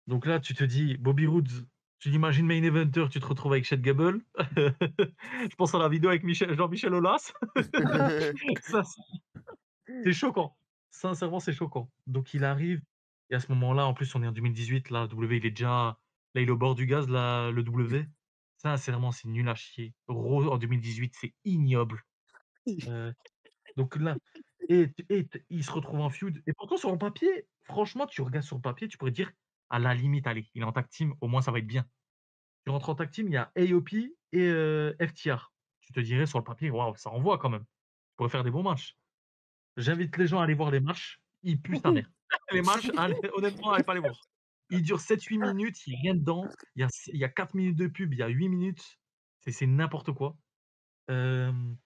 donc là, tu te dis: «Bobby Roode», tu l'imagines main eventer, tu te retrouves avec Chad Gable. Je pense à la vidéo avec Jean-Michel Aulas. Ça, c'est choquant. Sincèrement, c'est choquant. Donc il arrive et à ce moment-là, en plus, on est en 2018, là, W, il est déjà là, il est au bord du gaz, là, le W. Sincèrement, c'est nul à chier. Raw en 2018, c'est ignoble. Heu, donc là il se retrouve en feud et pourtant sur le papier, franchement, tu regardes sur le papier, tu pourrais dire: «À la limite, allez, il est en tag team, au moins ça va être bien». Tu rentres en tag team, il y a AOP et FTR. Tu te dirais sur le papier: «Waouh, ça envoie quand même». Tu pourrais faire des bons matchs. J'invite les gens à aller voir les matchs, ils puent sa mère. Les matchs, allez, honnêtement, allez pas les voir. Ils durent 7-8 minutes, il y a rien dedans, il y a 4 minutes de pub, il y a 8 minutes, c'est n'importe quoi. Hem,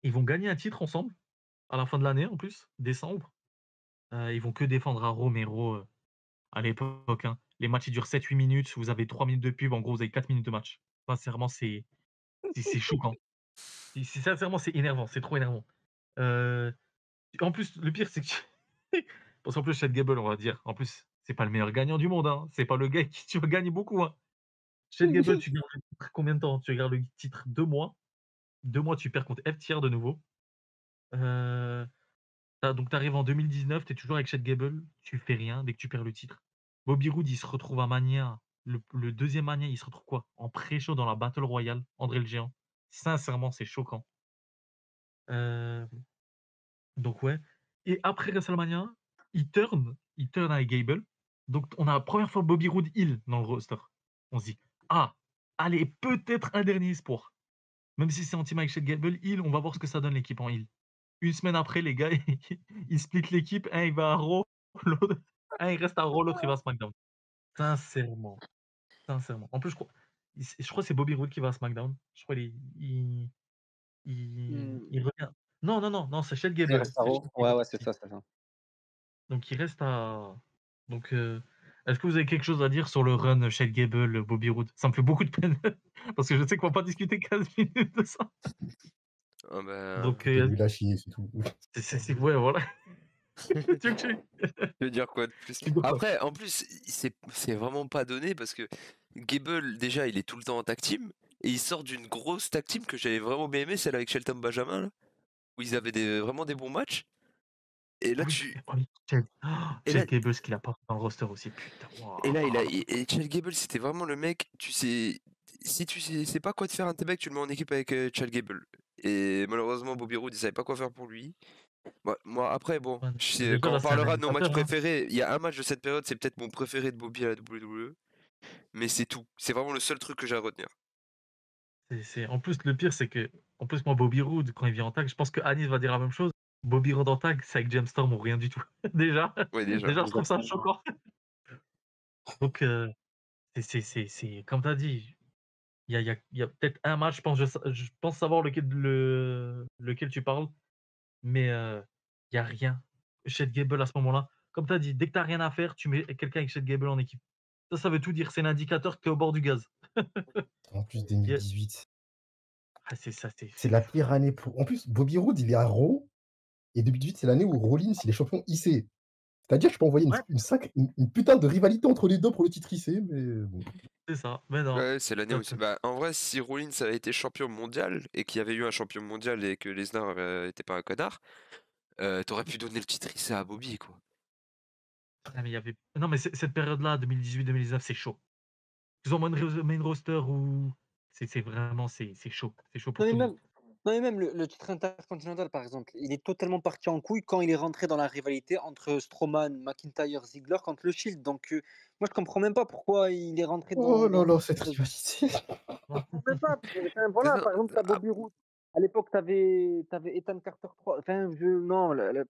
Ils vont gagner un titre ensemble, à la fin de l'année en plus, décembre. Ils vont que défendre à Romero, à l'époque, hein. Les matchs, ils durent 7-8 minutes, vous avez 3 minutes de pub, en gros, vous avez 4 minutes de match. Sincèrement, c'est choquant. Sincèrement, c'est énervant, c'est trop énervant. Heu, En plus, le pire, c'est que parce qu'en plus, Chad Gable, on va dire, en plus, c'est pas le meilleur gagnant du monde, hein. C'est pas le gars qui tu vas gagner beaucoup, hein. Chad Gable, tu gardes le titre combien de temps? Tu gardes le titre 2 mois. 2 mois, tu perds contre FTR de nouveau. Heu, donc tu arrives en 2019, tu es toujours avec Chad Gable, tu fais rien dès que tu perds le titre. Bobby Roode, il se retrouve à Mania, le 2e Mania, il se retrouve quoi? En pré-show dans la Battle Royale, André le Géant. Sincèrement, c'est choquant. Heu, donc ouais et après WrestleMania, il turn avec Gable. Donc on a la première fois Bobby Roode heel dans le roster. On se dit: «Ah, allez, peut-être un dernier espoir». Même si c'est anti Mike Chad Gable, heel, on va voir ce que ça donne l'équipe en heel. Une semaine après, les gars, ils split l'équipe, un il va à Raw, l'autre un il reste à Raw, l'autre il va à SmackDown. Sincèrement, sincèrement. En plus, je crois que c'est Bobby Roode qui va à SmackDown. Je crois Mmh. il revient non, non, non, non, c'est Chad Il Gable, reste à c'est Raw. Chad Ouais, Gable ouais, c'est qui ça, c'est ça. donc il reste à donc est-ce que vous avez quelque chose à dire sur le run Chad Gable, Bobby Roode? Ça me fait beaucoup de peine parce que je sais qu'on va pas discuter 15 minutes de ça. Ah bah, Donc C'était nul à chier, c'est tout. c'est ouais, voilà. Tu veux que je veux dire quoi de plus? tu veux quoi? Après, en plus, c'est vraiment pas donné parce que Gable, déjà, il est tout le temps en tag team et il sort d'une grosse tag team que j'avais vraiment bien aimé, celle avec Shelton Benjamin, là, où ils avaient vraiment des bons matchs. Et là, Oui, tu, oh, Chad et là, Chad Gable, ce qu'il a pas fait dans le roster aussi, putain, et là, waouh! et Chad Gable, c'était vraiment le mec, tu sais, si tu sais pas quoi te faire un T-Bec, tu le mets en équipe avec Chad Gable. Et malheureusement, Bobby Roode, il savait pas quoi faire pour lui. Moi, après, bon, Ouais, déjà quand on là, c'est un parlera de nos matchs animateur, hein. préférés, il y a un match de cette période, c'est peut-être mon préféré de Bobby à la WWE. Mais c'est tout. C'est vraiment le seul truc que j'ai à retenir. C'est en plus, le pire, c'est que en plus, moi, Bobby Roode, quand il vient en tag, je pense que Anis va dire la même chose. Bobby Roode en tag, c'est avec James Storm ou rien du tout. Déjà Ouais, déjà. déjà, je trouve ça Exactement. choquant. Donc c'est comme tu as dit, il y a peut-être un match, je pense savoir lequel tu parles, mais il y a rien. Chad Gable à ce moment-là, comme tu as dit, dès que tu as rien à faire, tu mets quelqu'un avec Chad Gable en équipe. Ça veut tout dire, c'est l'indicateur que tu es au bord du gaz. En plus, Il y a 2018, c'est ça, c'est c'est la fou. pire année pour en plus, Bobby Roode, il est à Raw et 2018, c'est l'année où Rollins, il est champion IC. C'est-à-dire, je peux envoyer Ouais, une putain de rivalité entre les 2 pour le titre IC, mais bon. c'est ça, mais non. Ouais, c'est l'année où. Bah, en vrai, si Rollins avait été champion mondial et qu'il y avait eu un champion mondial et que Lesnar était pas un connard, t'aurais pu donner le titre IC à Bobby, quoi. Ah, mais il y avait non, mais cette période-là, 2018-2019, c'est chaud. Ils ont main roster où c'est vraiment c'est chaud Non, pour mais tout le monde. même, non, mais même le titre intercontinental, par exemple, il est totalement parti en couille quand il est rentré dans la rivalité entre Strowman, McIntyre, Ziggler contre le Shield. Donc, moi, je comprends même pas pourquoi il est rentré Oh là dans là, cette cette période. rivalité. Je comprends même pas. Enfin, Mais voilà, non, par exemple, tu as ah, Bobby Roode. À l'époque, tu avais Ethan Carter 3. Enfin, non, oh là là.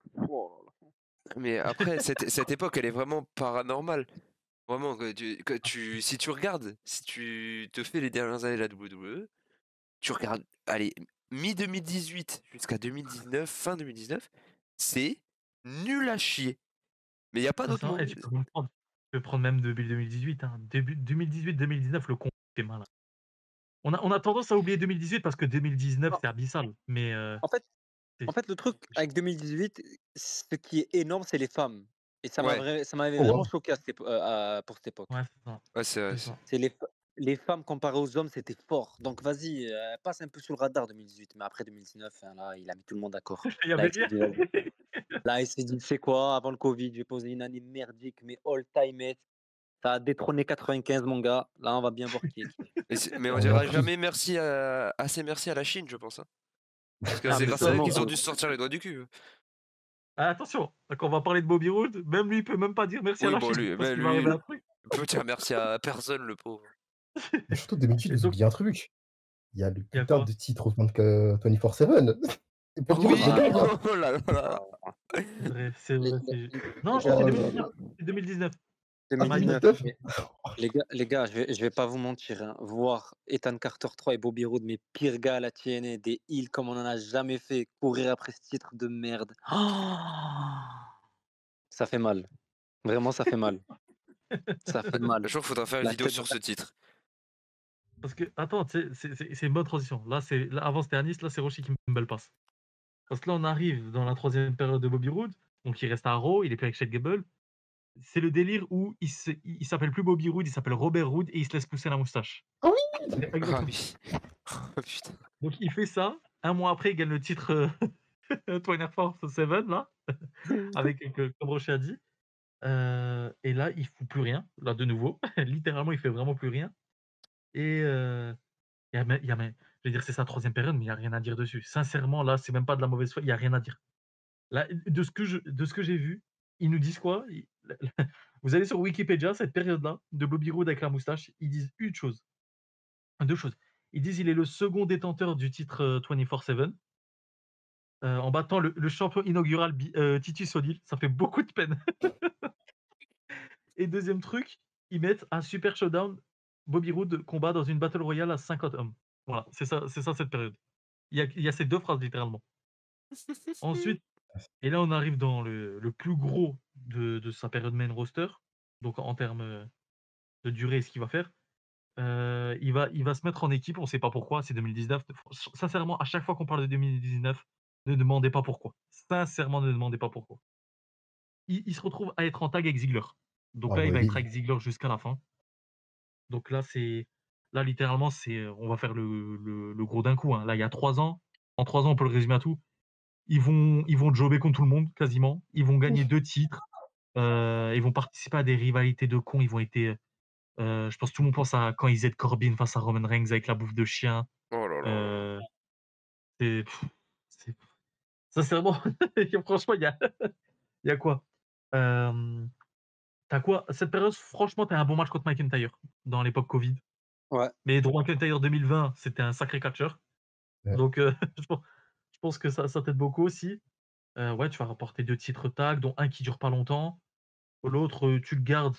mais après, cette époque, elle est vraiment paranormale. Vraiment, si tu regardes, si tu te fais les dernières années de la WWE, tu regardes, allez, mi-2018 jusqu'à 2019, fin 2019, c'est nul à chier. Mais il n'y a pas d'autre Sincèrement, mot. tu peux prendre même début 2018, hein. Début 2018-2019, le combat fait mal, hein. On a tendance à oublier 2018 parce que 2019, Non, c'est abyssal, mais en fait, c'est En fait, le truc c'est avec 2018, ce qui est énorme, c'est les femmes. Et Ouais, ça m'avait Oh vraiment waouh! choqué pour cette époque. ouais, c'est ça, ouais, c'est vrai. c'est ça. C'est les femmes comparées aux hommes, c'était fort. Donc vas-y, passe un peu sous le radar 2018. Mais après 2019, hein, là, il a mis tout le monde d'accord. Il y Là, avait il s'est rien. dit, vas-y. Là, il s'est dit, c'est quoi, avant le Covid, je vais poser une année merdique, mais all-time. Ça a détrôné 95, mon gars. Là, on va bien voir qui est qui. Mais on Ouais, mais en dira plus jamais assez merci à la Chine, je pense, hein. Parce que Ah, c'est mais grâce à eux Justement, qu'ils ont dû se sortir les doigts du cul. Ah, attention, quand on va parler de Bobby Roode, même lui, il peut même pas dire merci à Oui, la bon, Chine, lui, parce mais qu'il va arriver lui, un truc. il peut dire merci à personne, le pauvre. Et surtout 2018, Et vous donc, oubliez un truc. Il y a le il y a putain quoi? de titre 24/7. Et Bobby Roode Oui, regarde bien. oh là là là. C'est vrai, c'est les, vrai. les, Non, les je crois que gars, c'est Oh là 2019. là. C'est 2019. Ah, Ah, il 2019. 2019? Mais les gars, je vais pas vous mentir, hein, voir Ethan Carter 3 et Bobby Roode, mes pires gars à la TNA, des heels comme on en a jamais fait, courir après ce titre de merde. Ça fait mal. Vraiment, ça fait mal. Ça fait Un mal. jour, faudra faire une La vidéo tête sur dans ce la... titre. Parce que, attends, tu sais, c'est une bonne transition. Là, avant c'était Anis, là c'est Roshi qui me belle passe. Parce que là, on arrive dans la troisième période de Bobby Roode, donc il reste à Raw, il est plus avec Shane Gable. C'est le délire où il s'appelle plus Bobby Roode, il s'appelle Robert Roode et il se laisse pousser la moustache. Ah oui. C'est Ah exactement. oui. Oh putain. Donc il fait ça, un mois après, il gagne le titre 24/7, là, avec, comme Rocher a dit. Et là, il fout plus rien, là, de nouveau. Littéralement, il fait vraiment plus rien. Et il y a même, je veux dire, c'est sa troisième période, mais il y a rien à dire dessus. Sincèrement, là, c'est même pas de la mauvaise foi, il y a rien à dire. Là, de ce que j'ai vu, ils nous disent quoi? Vous allez sur Wikipédia, cette période-là, de Bobby Roode avec la moustache, ils disent une chose, deux choses. Ils disent il est le second détenteur du titre 24/7, en battant le champion inaugural Titus O'Neil. Ça fait beaucoup de peine. Et deuxième truc, ils mettent un super showdown. Bobby Roode combat dans une battle royale à 50 hommes. Voilà, c'est ça cette période. Il y a ces deux phrases littéralement. Ensuite, et là on arrive dans le plus gros de sa période main roster. Donc en termes de durée, ce qu'il va faire, il va se mettre en équipe. On ne sait pas pourquoi. C'est 2019. Sincèrement, à chaque fois qu'on parle de 2019, ne demandez pas pourquoi. Sincèrement, ne demandez pas pourquoi. Il se retrouve à être en tag avec Ziggler. Donc Ah là, il bah va être oui. avec Ziggler jusqu'à la fin. Donc là littéralement, on va faire le gros d'un coup, hein. Là, il y a 3 ans. En 3 ans, on peut le résumer à tout. Ils vont jobber contre tout le monde, quasiment. Ils vont gagner 2 titres. Ils vont participer à des rivalités de cons. Ils vont être, je pense tout le monde pense à quand ils aident Corbin face à Roman Reigns avec la bouffe de chien. Oh là là là. Heu, c'est c'est sincèrement, franchement, il y a quoi? Hem, tu quoi? Cette période, franchement, tu as un bon match contre McIntyre, dans l'époque covid. Ouais. Mais Drew McIntyre 2020, c'était un sacré catcheur. Ouais. Donc je pense que ça t'aide beaucoup aussi. Ouais, tu vas rapporter 2 titres tag, dont un qui dure pas longtemps. L'autre, tu le gardes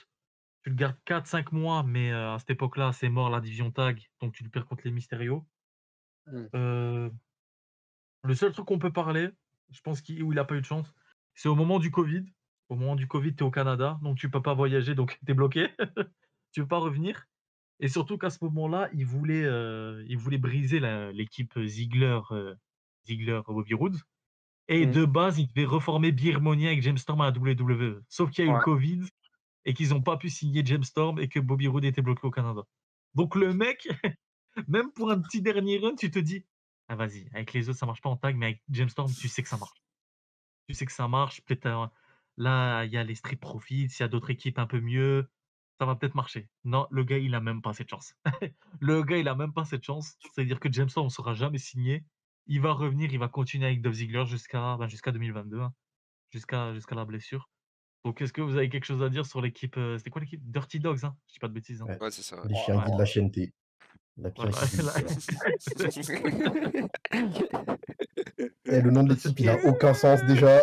4-5 mois, mais à cette époque-là, c'est mort la division tag, donc tu le perds contre les Mysterio. Mm. Heu, le seul truc qu'on peut parler, je pense où il a pas eu de chance, c'est au moment du covid. Au moment du covid, tu es au Canada, donc tu peux pas voyager, donc tu es bloqué. Tu peux pas revenir. Et surtout qu'à ce moment-là, il voulait briser l'équipe Ziggler Bobby Roode. Et Mm. de base, il devait reformer Beer Money avec James Storm à la WWE. Sauf qu'il y a eu le Ouais. Covid et qu'ils n'ont pas pu signer James Storm et que Bobby Roode était bloqué au Canada. Donc le mec, même pour un petit dernier run, tu te dis, ah vas-y, avec les autres ça marche pas en tag, mais avec James Storm, tu sais que ça marche. Tu sais que ça marche. Peut-être là, il y a les Street Profits, il y a d'autres équipes un peu mieux, ça va peut-être marcher. Non, le gars, il a même pas cette chance. Le gars, il a même pas cette chance. C'est-à-dire que James Storm ne sera jamais signé. Il va revenir, il va continuer avec Dolph Ziggler jusqu'à 2022, hein, jusqu'à la blessure. Donc, est-ce que vous avez quelque chose à dire sur l'équipe, c'était quoi l'équipe? Dirty Dogs, hein? Je dis pas de bêtises, hein? Ouais. Ouais, c'est ça, ouais. Les chiens Ouais. Ouais, guides de la chaîne T. La pire voilà. équipe de Là, l'histoire. Et le nom de l'équipe, il a aucun sens déjà.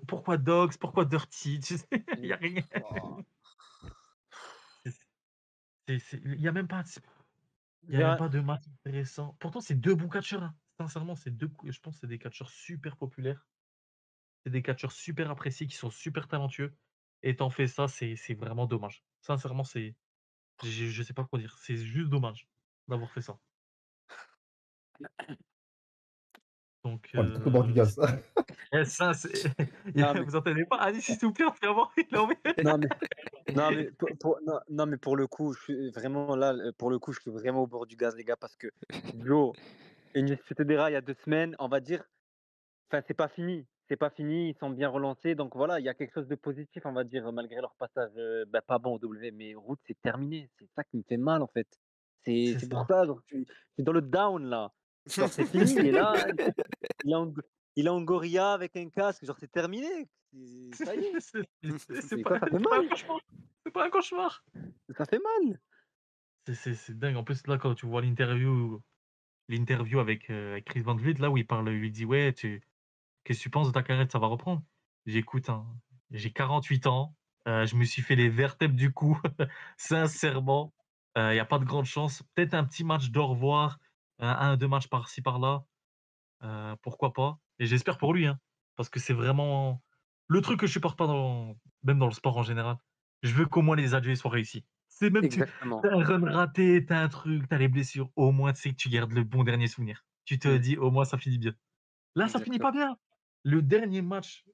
Pourquoi Dogs? Pourquoi Dirty? Tu sais, il y a Mm. rien. Oh. Il y a même pas il y a même Bien. pas de match intéressant. Pourtant, c'est 2 bons catcheurs, hein. Sincèrement, je pense que c'est des catcheurs super populaires. C'est des catcheurs super appréciés qui sont super talentueux et tu fais ça, c'est vraiment dommage. Sincèrement, je sais pas quoi dire. C'est juste dommage d'avoir fait ça. Donc Oh, on est tout au bord du gaz. ça c'est Non, mais, vous entendez pas? Allez, s'il vous plaît, vraiment, il en met. non, mais, non, mais, non, mais pour le coup, je suis vraiment là, pour le coup, je suis vraiment au bord du gaz, les gars, parce que, Joe, Iniesta Federa, il y a 2 semaines, on va dire, enfin, c'est pas fini. C'est pas fini, ils sont bien relancés. Donc voilà, il y a quelque chose de positif, on va dire, malgré leur passage bah, pas bon au W. Mais route, c'est terminé. C'est ça qui me fait mal, en fait. C'est C'est c'est pour ça. ça. Donc, je suis dans le down, là. Genre, c'est fini, il est là, il est en go il est en gorilla avec un casque, genre, c'est terminé. Ça y est, C'est c'est pas quoi? Ça fait c'est pas un mal, cauchemar, c'est pas un cauchemar. ça fait mal. C'est dingue. En plus, là, quand tu vois l'interview avec Chris Van Vliet, là, où il lui dit: «Ouais, qu'est-ce que tu penses de ta carrière? Ça va reprendre?» J'écoute, hein, j'ai 48 ans, je me suis fait les vertèbres du cou. Sincèrement, il y a pas de grande chance. Peut-être un petit match d'au revoir, 1-2 matchs par-ci par-là, pourquoi pas? Et j'espère pour lui, hein, parce que c'est vraiment le truc que je supporte pas même dans le sport en général. Je veux qu'au moins les adieux soient réussis. C'est même tu Exactement. as un run raté, tu as un truc, tu as les blessures, au moins tu sais que tu gardes le bon dernier souvenir. Tu te Mmh, dis: «Au moins ça finit bien». Là, ça finit exactement. pas bien. Le dernier match,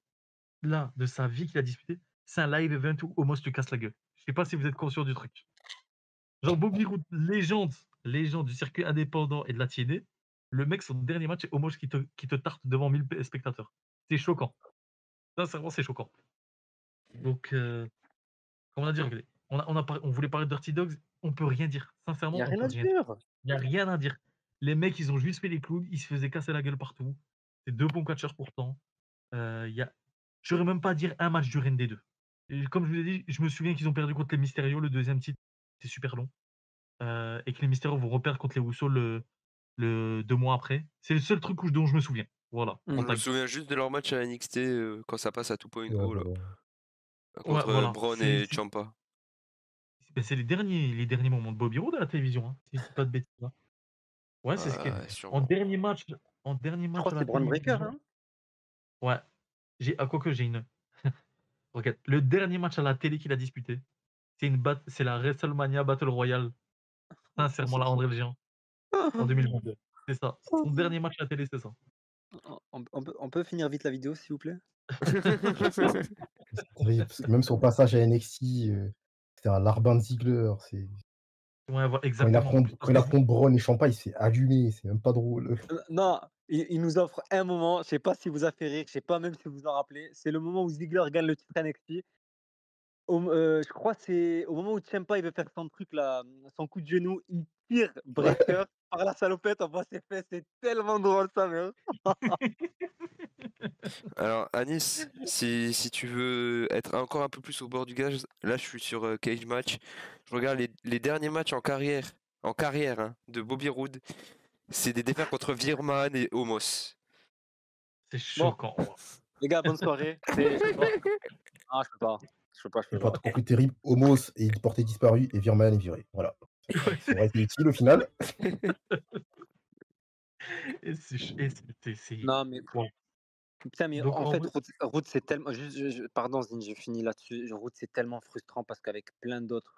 là, de sa vie qu'il a disputé, c'est un live event où Omos lui casse la gueule. Je sais pas si vous êtes conscient du truc. Genre Bobby Roode, légende du circuit indépendant et de la TNA, le mec, son dernier match, c'est Omos qui te tarte devant 1000 spectateurs. C'est choquant. Sincèrement, c'est choquant. Donc, comment dire? On voulait parler de Dirty Dogs, on peut rien dire. Il y a Sincèrement, on rien peut à rien dire. dire. Il y a rien à dire. Les mecs, ils ont juste fait les clowns, ils se faisaient casser la gueule partout. C'est 2 bons catcheurs pourtant. Il y a Je saurais même pas dire un match dur des 2. Et comme je vous ai dit, je me souviens qu'ils ont perdu contre les Mysterio, le deuxième titre, c'est super long, et que les Mysterio vont reperdre contre les Usos le 2 mois après. C'est le seul truc dont je me souviens. Voilà, Je en Mmh. me tag. souviens juste de leur match à NXT quand ça passe à 2.0 Ouais, là, ouais. Ouais, contre voilà, Braun et Ciampa. c'est les derniers moments de Bobby Roode à la télévision, hein, si je dis pas de bêtises, hein. Ouais, c'est ce qui est Ouais, en sûrement. dernier match Je crois à que la c'est Braun Breaker, télévision, hein? ouais, quoique j'ai une regarde, le dernier match à la télé qu'il a disputé, c'est la WrestleMania Battle Royale, sincèrement, là, André le Géant. En 2022. C'est ça. Son dernier match à la télé, c'est ça. On peut finir vite la vidéo, s'il vous plaît? C'est terrible, parce que même son passage à NXT, c'était un Larbin de Ziggler, c'est Ouais, exactement. En plus, quand au il début, affronte Braun et Ciampa, il se fait allumer, c'est même pas drôle. Non, il nous offre un moment, je sais pas si vous a fait rire, je sais pas même si vous vous en rappelez, c'est le moment où Ziggler gagne le titre NXT. Je crois que c'est au moment où Ciampa il veut faire son truc là, son coup de genou, il tire Ouais, Breaker par la salopette, on voit ses fesses, c'est tellement drôle ça, mais Alors, Anis, si tu veux être encore un peu plus au bord du gaz, là je suis sur Cage Match. Je regarde les derniers matchs en carrière hein, de Bobby Roode. C'est des défaites contre Virman et Omos. c'est bon, choquant. les gars, bonne soirée. C'est je peux pas. Ah, je peux pas. Je et peux pas pas. trop plus terrible, Homos est porté disparu et Virman est viré. Voilà. Ça aurait été utile au final. Et c'est Non, mais waouh. putain, mais Donc en en fait, vrai, Route, c'est tellement juste pardon Zine, je finis là-dessus. Route, c'est tellement frustrant parce qu'avec plein d'autres,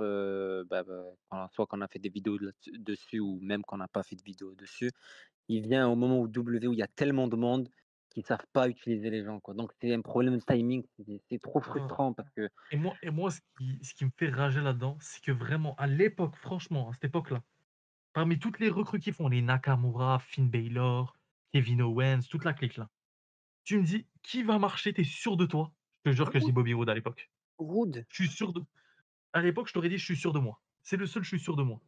voilà, soit qu'on a fait des vidéos dessus ou même qu'on n'a pas fait de vidéo dessus, il vient au moment où où il y a tellement de monde qui savent pas utiliser les gens, quoi. Donc c'est un problème de timing, c'est trop hein, frustrant parce que et moi, ce qui me fait rager là-dedans, c'est que vraiment, à l'époque, franchement, à cette époque-là, parmi toutes les recrues qui font, les Nakamura, Finn Balor, Kevin Owens, toute la clique là, tu me dis: «Qui va marcher?» Tu es sûr de toi? Je te jure que je dis Route Bobby Roode à l'époque. Roode Je suis sûr de À l'époque, je t'aurais dit: «Je suis sûr de moi». C'est le seul, je suis sûr de moi.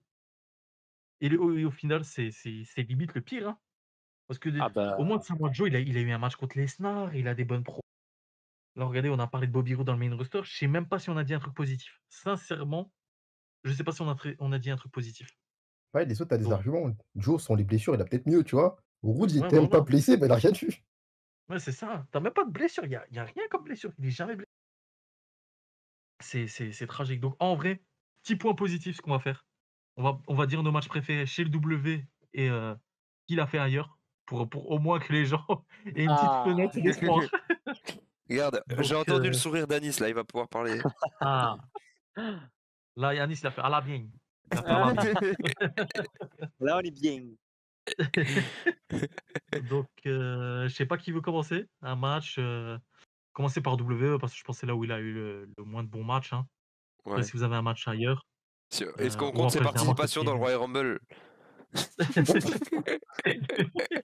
Et au final, c'est limite le pire, hein. Parce que ah au moins bah, Samoa Joe, il a eu un match contre Lesnar, il a des bonnes pro là, regardez, on a parlé de Bobby Roode dans le main roster, je sais même pas si on a dit un truc positif. Sincèrement, je sais pas si on a dit un truc positif. Ouais, les autres, t'as des Donc arguments. Joe, sans les blessures, il a peut-être mieux, tu vois. Roode, il ouais, était même pas voilà. blessé, bah, il a rien eu. Ouais, c'est ça. Tu même pas de blessure, il y a rien comme blessure, il est jamais blessé. C'est tragique. Donc en vrai, petit point positif, ce qu'on va faire, on va dire nos matchs préférés chez le W et qu'il a fait ailleurs pour au moins que les gens aient une petite ah! fenêtre d'espoir. Regarde, Donc j'ai entendu le sourire d'Anis là, il va pouvoir parler. ah, là, Yanis, il a fait à la bien. Il a fait à la Ah! bien. Là, on est bien. Donc, je sais pas qui veut commencer. Un match, commencer par W, parce que je pense que c'est là où il a eu le moins de bons matchs, hein. Après, Ouais. si vous avez un match ailleurs, Est-ce qu'on ou compte ses après généralement c'est ce participations qui est dans le nul. Royal Rumble?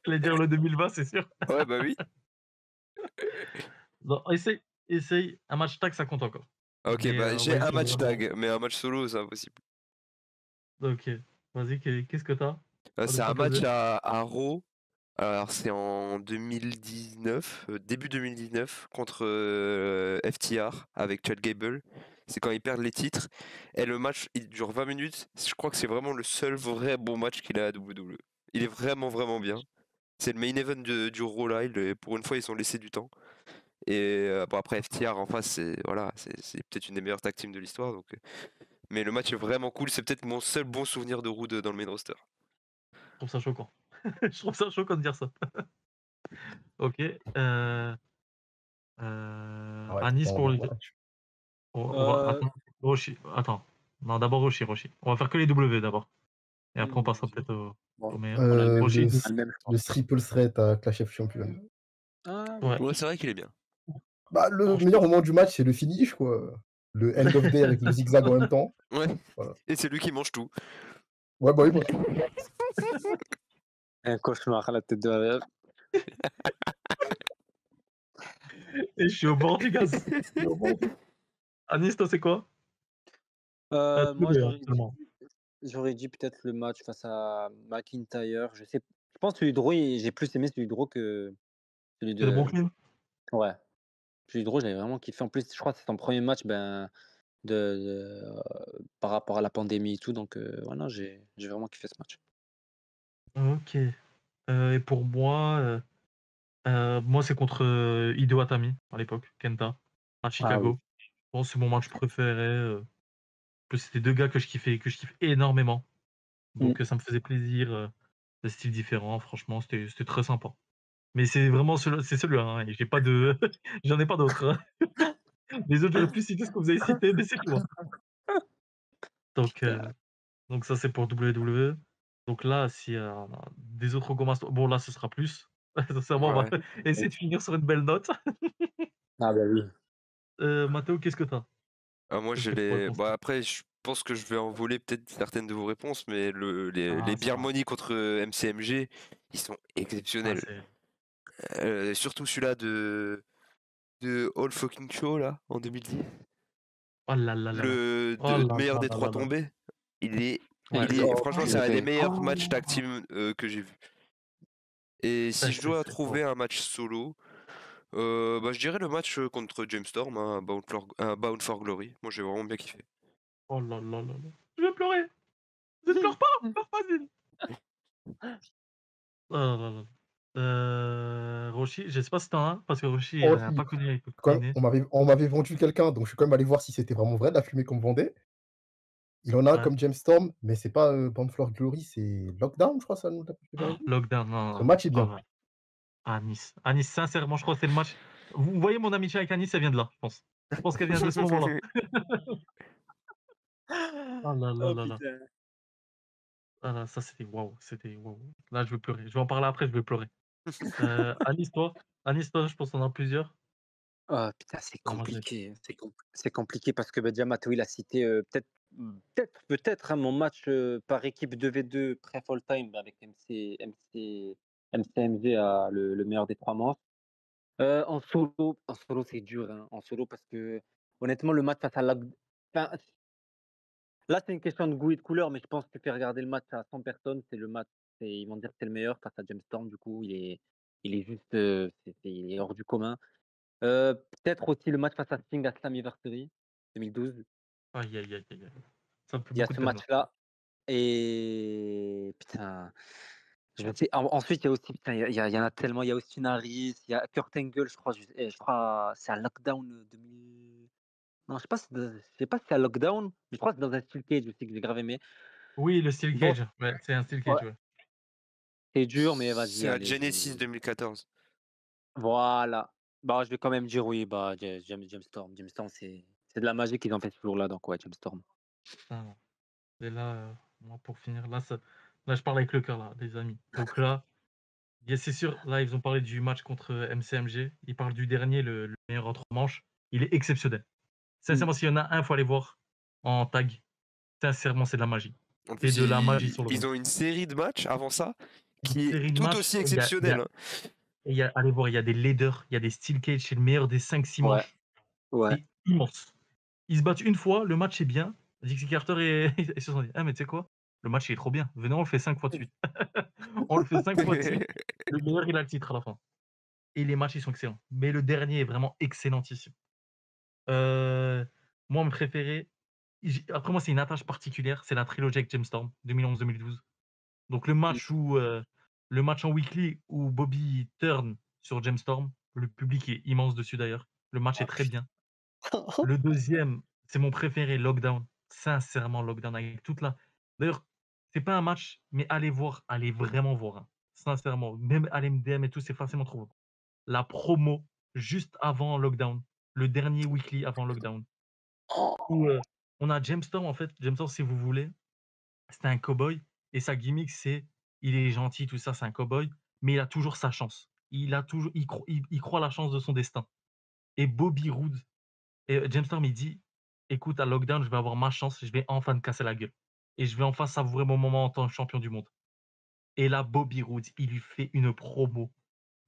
J'allais dire le 2020, c'est sûr. Ouais, bah oui. Non, essaye. Un match tag, ça compte encore. Ok, Mais, bah on va j'ai un essayer match vraiment. tag, mais un match solo, c'est impossible. OK. Vas-y, qu'est-ce que t'as à nous C'est un match proposer? à Raw Alors, c'est en 2019, début 2019, contre FTR avec Chad Gable. C'est quand ils perdent les titres. Et le match, il dure 20 minutes. Je crois que c'est vraiment le seul vrai bon match qu'il a à WWE. Il est vraiment, vraiment bien. C'est le main event du Raw là. Pour une fois, ils ont laissé du temps. Et bon, après, FTR en face, c'est peut-être une des meilleures tag teams de l'histoire. Mais le match est vraiment cool. C'est peut-être mon seul bon souvenir de Roode dans le main roster. Je trouve ça choquant. Je trouve ça choquant de dire ça. Ok. Ah ouais, Anis bon, pour bon les. match. On va. Euh, Attends. Roshi. Attends. Non, d'abord Roshi. On va faire que les W d'abord. Et après, on passera peut-être au bon, meilleur. on a le même, Roshi. on a le même, je Le pense. triple threat à Clash of Champions. Ah, Ouais. Ouais, c'est vrai qu'il est bien. Bah, le Franchement. meilleur moment du match, c'est le finish, quoi. Le End of Day avec le zigzag en même temps. Ouais. Voilà. Et c'est lui qui mange tout. Ouais, bah oui, bah. un cauchemar à la tête de la... Et je suis au bord du gaz. Je suis au bord du- Anis, toi, c'est quoi? Moi, W, seulement. j'aurais dit peut-être le match face à McIntyre. Je pense que celui de Raw, j'ai plus aimé celui de Raw que celui C'est de de. Brooklyn? Ouais, celui de Raw, j'avais vraiment kiffé. En plus, je crois que c'est son premier match par rapport à la pandémie et tout. Donc, voilà, j'ai vraiment kiffé ce match. Ok. Et pour moi, c'est contre Hideo Atami à l'époque, Kenta, à Ah oui. Chicago. Bon, c'est mon match préféré. En plus, c'était deux gars que je kiffe énormément. Donc, ça me faisait plaisir. De styles différents, franchement, c'était très sympa. Mais c'est vraiment c'est celui-là, hein, et j'ai pas de, j'en ai pas d'autres, hein. Les autres, j'aurais pu citer ce que vous avez cité, mais c'est tout, hein. Donc, Putain. donc ça, c'est pour WWE. Donc là, s'il y a des autres Go Master, bon, là, ce sera plus. Sincèrement, on va Ouais. essayer de finir sur une belle note. Ah bah oui. Mathéo, qu'est-ce que t'as? Ah, moi, Qu'est-ce je que tu pourrais les. penser? Bah, après, je pense que je vais envoler peut-être certaines de vos réponses, mais les Ah, Beer ça va. Money contre MCMG, ils sont Ah, exceptionnels. c'est... Surtout celui-là de All Fucking Show, là, en 2010. Oh là là là là. Oh Le là meilleur là des là trois là là. tombés. Ouais, Franchement, c'est un des meilleurs matchs tag team que j'ai vu. Et Putain, si je dois oh. trouver un match solo, bah, je dirais le match contre James Storm, hein, Bound for Glory. Moi, j'ai vraiment bien kiffé. Oh là là là là. Je vais pleurer. Ne pleure pas, Zine. Oh là là là. Roshi, je sais pas si t'en as, parce que Roshi, Oh, elle a si. pas connu avec le Quand kiné. on m'avait vendu quelqu'un, donc je suis quand même allé voir si c'était vraiment vrai, la fumée qu'on me vendait. Il en a un Ouais. comme James Storm, mais c'est pas, Bound for Glory, c'est Lockdown, je crois, ça le nom de la préférée. Lockdown, non, Ce non, non. match est Oh bien. là. À Nice. À Nice, sincèrement, je crois que c'est le match. Vous voyez mon amitié avec Anis, elle vient de là, je pense. Je pense qu'elle vient de ce moment-là. Oh là là Oh là là. putain. Ah là, ça c'était waouh, c'était waouh. Là, je vais pleurer. Je vais en parler après, je vais pleurer. Anis, toi? Anis, toi, je pense qu'on en a plusieurs. Ah putain, c'est Ah, moi, j'ai compliqué, c'est compliqué parce que, bah, déjà Matteo il a cité, peut-être, hein, mon match, par équipe 2v2 pref all time bah, avec MCMG à le meilleur des 3 manches. En solo c'est dur, hein, en solo parce que honnêtement le match face à enfin, là c'est une question de goût et de couleur, mais je pense que tu fais regarder le match à 100 personnes, c'est le match, ils vont dire que c'est le meilleur face à James Storm du coup, il est juste, il est hors du commun. Peut-être aussi le match face à Sting à Slammiversary 2012. aïe, aïe, aïe, aïe, aïe. Ça me fait Il y a beaucoup de ce peine, là. match-là et putain, je sais ensuite il y a aussi putain, il y en a tellement, il y a Austin Harris, il y a Kurt Angle, je crois c'est à Lockdown, 2000 non, je sais pas si c'est à Lockdown, mais je crois que c'est dans un Steel Cage aussi que j'ai grave aimé. Oui, le Steel Bon, Cage. Ouais, c'est un Steel ouais, Cage, ouais. c'est dur, mais vas-y, C'est à allez, Genesis 2014. voilà. Bah, je vais quand même dire oui, bah, James Storm. James Storm, c'est de la magie qu'ils ont fait ce jour-là, donc ouais, James Storm. Putain. Et là, moi, pour finir, là, je parle avec le cœur, là, des amis. Donc là, c'est sûr, là, ils ont parlé du match contre MCMG. Ils parlent du dernier, le meilleur entre manches. Il est exceptionnel. Mmh. Sincèrement, s'il y en a un, il faut aller voir en tag. Sincèrement, c'est de la magie. En C'est plus, de la magie sur le ring. ils ont une série de matchs avant ça Une qui est série de tout matchs, aussi et exceptionnelle, hein. allez voir, il y a des leaders, il y a des steel cage, c'est le meilleur des 5-6 Ouais, manches. ouais. C'est immense. Ils se battent une fois, le match est bien. Dixie Carter et ils se sont dit: «Ah mais tu sais quoi? Le match il est trop bien. Venez, on le fait 5 fois de suite». On le fait 5 fois de suite. Le meilleur, il a le titre à la fin. Et les matchs, ils sont excellents. Mais le dernier est vraiment excellentissime. Moi, mon préféré, après moi, c'est une attache particulière, c'est la trilogie avec James Storm, 2011-2012. Donc le match en weekly où Bobby turn sur James Storm, le public est immense dessus d'ailleurs. Le match est Ah très bien. putain. Le deuxième, c'est mon préféré, Lockdown. Sincèrement, Lockdown avec toute la. D'ailleurs, c'est pas un match, mais allez voir, allez vraiment voir, hein. Sincèrement, même à l'MDM et tout, c'est facilement trouvable. La promo juste avant Lockdown, le dernier weekly avant Lockdown, où on a James Storm en fait. James Storm, si vous voulez, c'est un cowboy et sa gimmick, c'est il est gentil, tout ça, c'est un cowboy, mais il a toujours sa chance. Il croit à la chance de son destin. Et Bobby Roode et James Storm, il dit: «Écoute, à Lockdown, je vais avoir ma chance, je vais enfin me casser la gueule et je vais enfin savourer mon moment en tant que champion du monde». Et là, Bobby Roode, il lui fait une promo.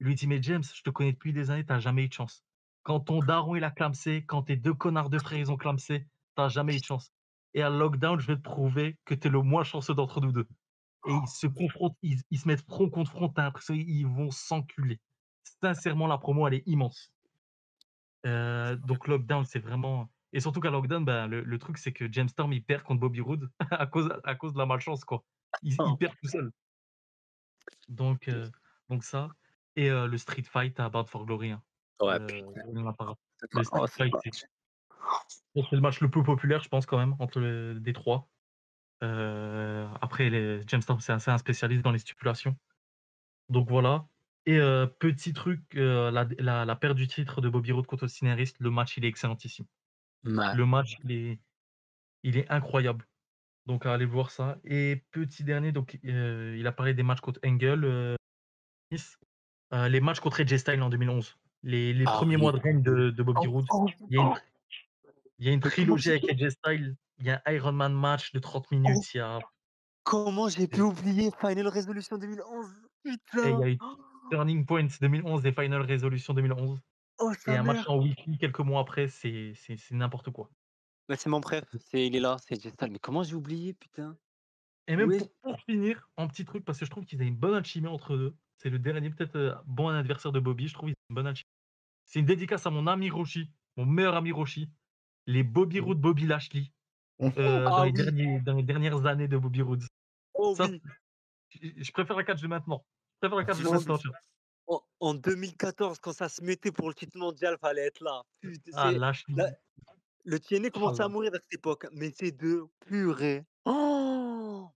Il lui dit: «Mais James, je te connais depuis des années, tu as jamais eu de chance. Quand ton daron, il a clamsé, quand tes 2 connards de frères, ils ont clamsé, tu as jamais eu de chance. Et à Lockdown, je vais te prouver que tu es le moins chanceux d'entre nous 2». Et ils se confrontent, ils se mettent front contre front, tu as l'impression ils vont s'enculer. Sincèrement, la promo, elle est immense. Donc Lockdown, c'est vraiment et surtout qu'à Lockdown, ben, le truc, c'est que James Storm, il perd contre Bobby Roode à cause de la malchance, quoi. Il perd tout seul. Donc heu, donc ça et le street fight à Bound for Glory, hein. Ouais, On en a parlé. putain. Le Oh, street ce fight, match. c'est le match le plus populaire, je pense, quand même, entre des 3. Après James Storm, c'est un spécialiste dans les stipulations. Donc voilà et petit truc, la perte du titre de Bobby Roode contre Austin Aries, le match, il est excellentissime. Ouais. Le match, il est incroyable. Donc allez voir ça et petit dernier, donc il a parlé des matchs contre Engel, Nice. Les matchs contre AJ Styles en 2011. Les Ah premiers mois oui. de règne de Bobby Oh, Roode. oh, Il y a une oh. tr il y a une Mais comment trilogie j'ai avec AJ Styles. Il y a un Iron Man match de 30 minutes. Il y a comment j'ai pu et oublier Final Resolution 2011? et il y Putain! a eu Turning Point 2011 et Final Resolution 2011 Oh et sa un match mère! en weekly quelques mois après, c'est n'importe quoi. Bah, c'est mon préf, il est là, c'est Jestal. Mais comment j'ai oublié, putain? Et même Oui. pour finir, en petit truc, parce que je trouve qu'ils avaient une bonne alchimie entre eux. C'est le dernier peut-être, bon adversaire de Bobby, je trouve ils ont une bonne alchimie. C'est une dédicace à mon ami Roshi, mon meilleur ami Roshi, les Bobby Roode, Bobby Lashley, dans Ah oui! dans les dernières années de Bobby Roode. Oh Ça, oui! je préfère la catch de maintenant. Je préfère la catch de En maintenant, tu vois? en 2014, quand ça se mettait pour le titre mondial, fallait être là. Putain, Ah c'est la Lashley, le TNA oh commençait à là. mourir à cette époque, mais ces 2, purée. Oh!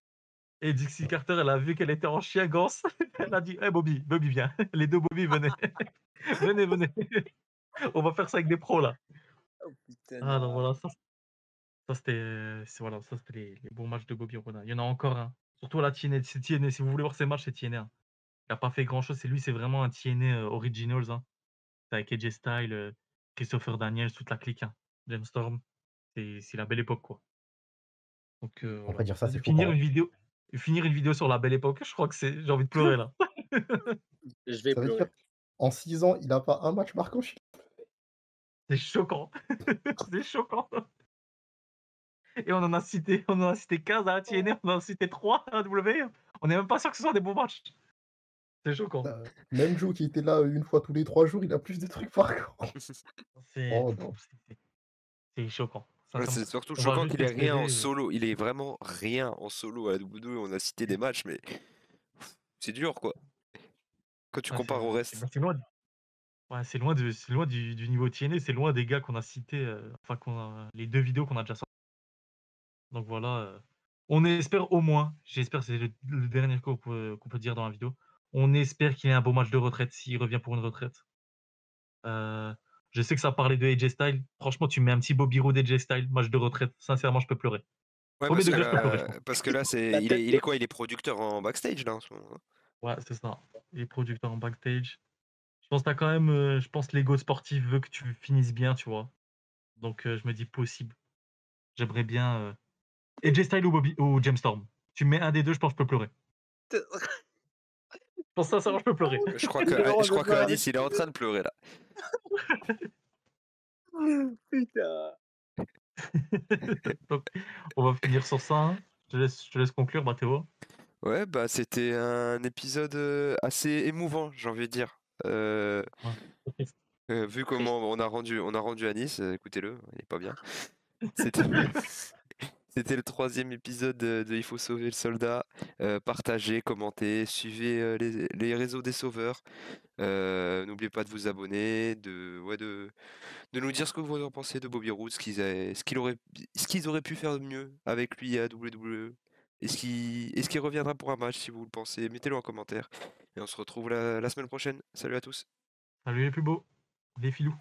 Et Dixie Carter, elle a vu qu'elle était en chien ganse. Elle a dit: «Eh Bobby, Bobby viens». Les 2 Bobby venez. Venez, venez. On va faire ça avec des pros là. Oh putain, Ah donc non. voilà, ça c'était voilà, ça c'était les bons matchs de Bobby Roode. Il y en a encore, hein. Surtout à la TNA, c'est TNA. Si vous voulez voir ses matchs, c'est TNA, hein. Il a pas fait grand chose, c'est vraiment un TNA, originals, hein. C'est avec AJ Styles, Christopher Daniels, toute la clique, hein. James Storm, c'est la belle époque, quoi. Donc Après voilà. dire ça, c'est Finir choquant. une vidéo sur la belle époque, je crois que j'ai envie de pleurer là. Je vais Ça veut dire, pleurer. en 6 ans, il a pas un match marquant chez C'est choquant. C'est choquant et on en a cité 15 à la TNA, on en a cité 3 à la WWE. On n'est même pas sûr que ce soit des bons matchs. C'est choquant. Même Joe qui était là, une fois tous les 3 jours, il a plus de trucs marquants. C'est Oh non. c'est choquant, Ouais, sincèrement. c'est surtout On va choquant juste qu'il ait rien en espérer, solo. Il est vraiment rien en solo à la WWE. On a cité des matchs, mais c'est dur, quoi. Quand tu ouais, compares au c'est reste. bah, c'est loin du niveau TNA, c'est loin des gars qu'on a cités, enfin les 2 vidéos qu'on a déjà sorties. Donc voilà, on espère au moins, j'espère que c'est le dernier qu'on peut dire dans la vidéo. On espère qu'il ait un beau match de retraite s'il revient pour une retraite. Heu, je sais que ça parlait de AJ Styles. Franchement, tu mets un petit Bobby Roode AJ Styles, match de retraite, sincèrement, je peux pleurer. Ouais, 1er degré, je peux pleurer, je pense. parce que là, La tête il est quoi? Il est producteur en backstage, là, en ce moment, hein? Ouais, c'est ça. Les producteurs en backstage. Je pense que tu quand même, je pense l'ego sportif veut que tu finisses bien, tu vois? Donc je me dis possible. J'aimerais bien, AJ Styles ou James Storm. Tu me mets un des 2, je pense que je peux pleurer. Je pense sincèrement, je peux pleurer. Je crois que Anis, il est en train de pleurer, là. Putain. Donc on va finir sur ça, hein. Je te laisse conclure, Mathéo. Ouais, bah c'était un épisode assez émouvant, j'ai envie de dire. Ouais, trop triste. Vu Triste. comment on a rendu à Nice, écoutez-le, il est pas bien. C'était c'était le 3e épisode de Il faut sauver le soldat. Partagez, commentez, suivez les réseaux des sauveurs. N'oubliez pas de vous abonner, de nous dire ce que vous en pensez de Bobby Roode, ce qu'ils auraient pu faire de mieux avec lui à WWE. Est-ce qu'il reviendra pour un match si vous le pensez? Mettez-le en commentaire. Et on se retrouve la semaine prochaine. Salut à tous. Salut les plus beaux, les filous.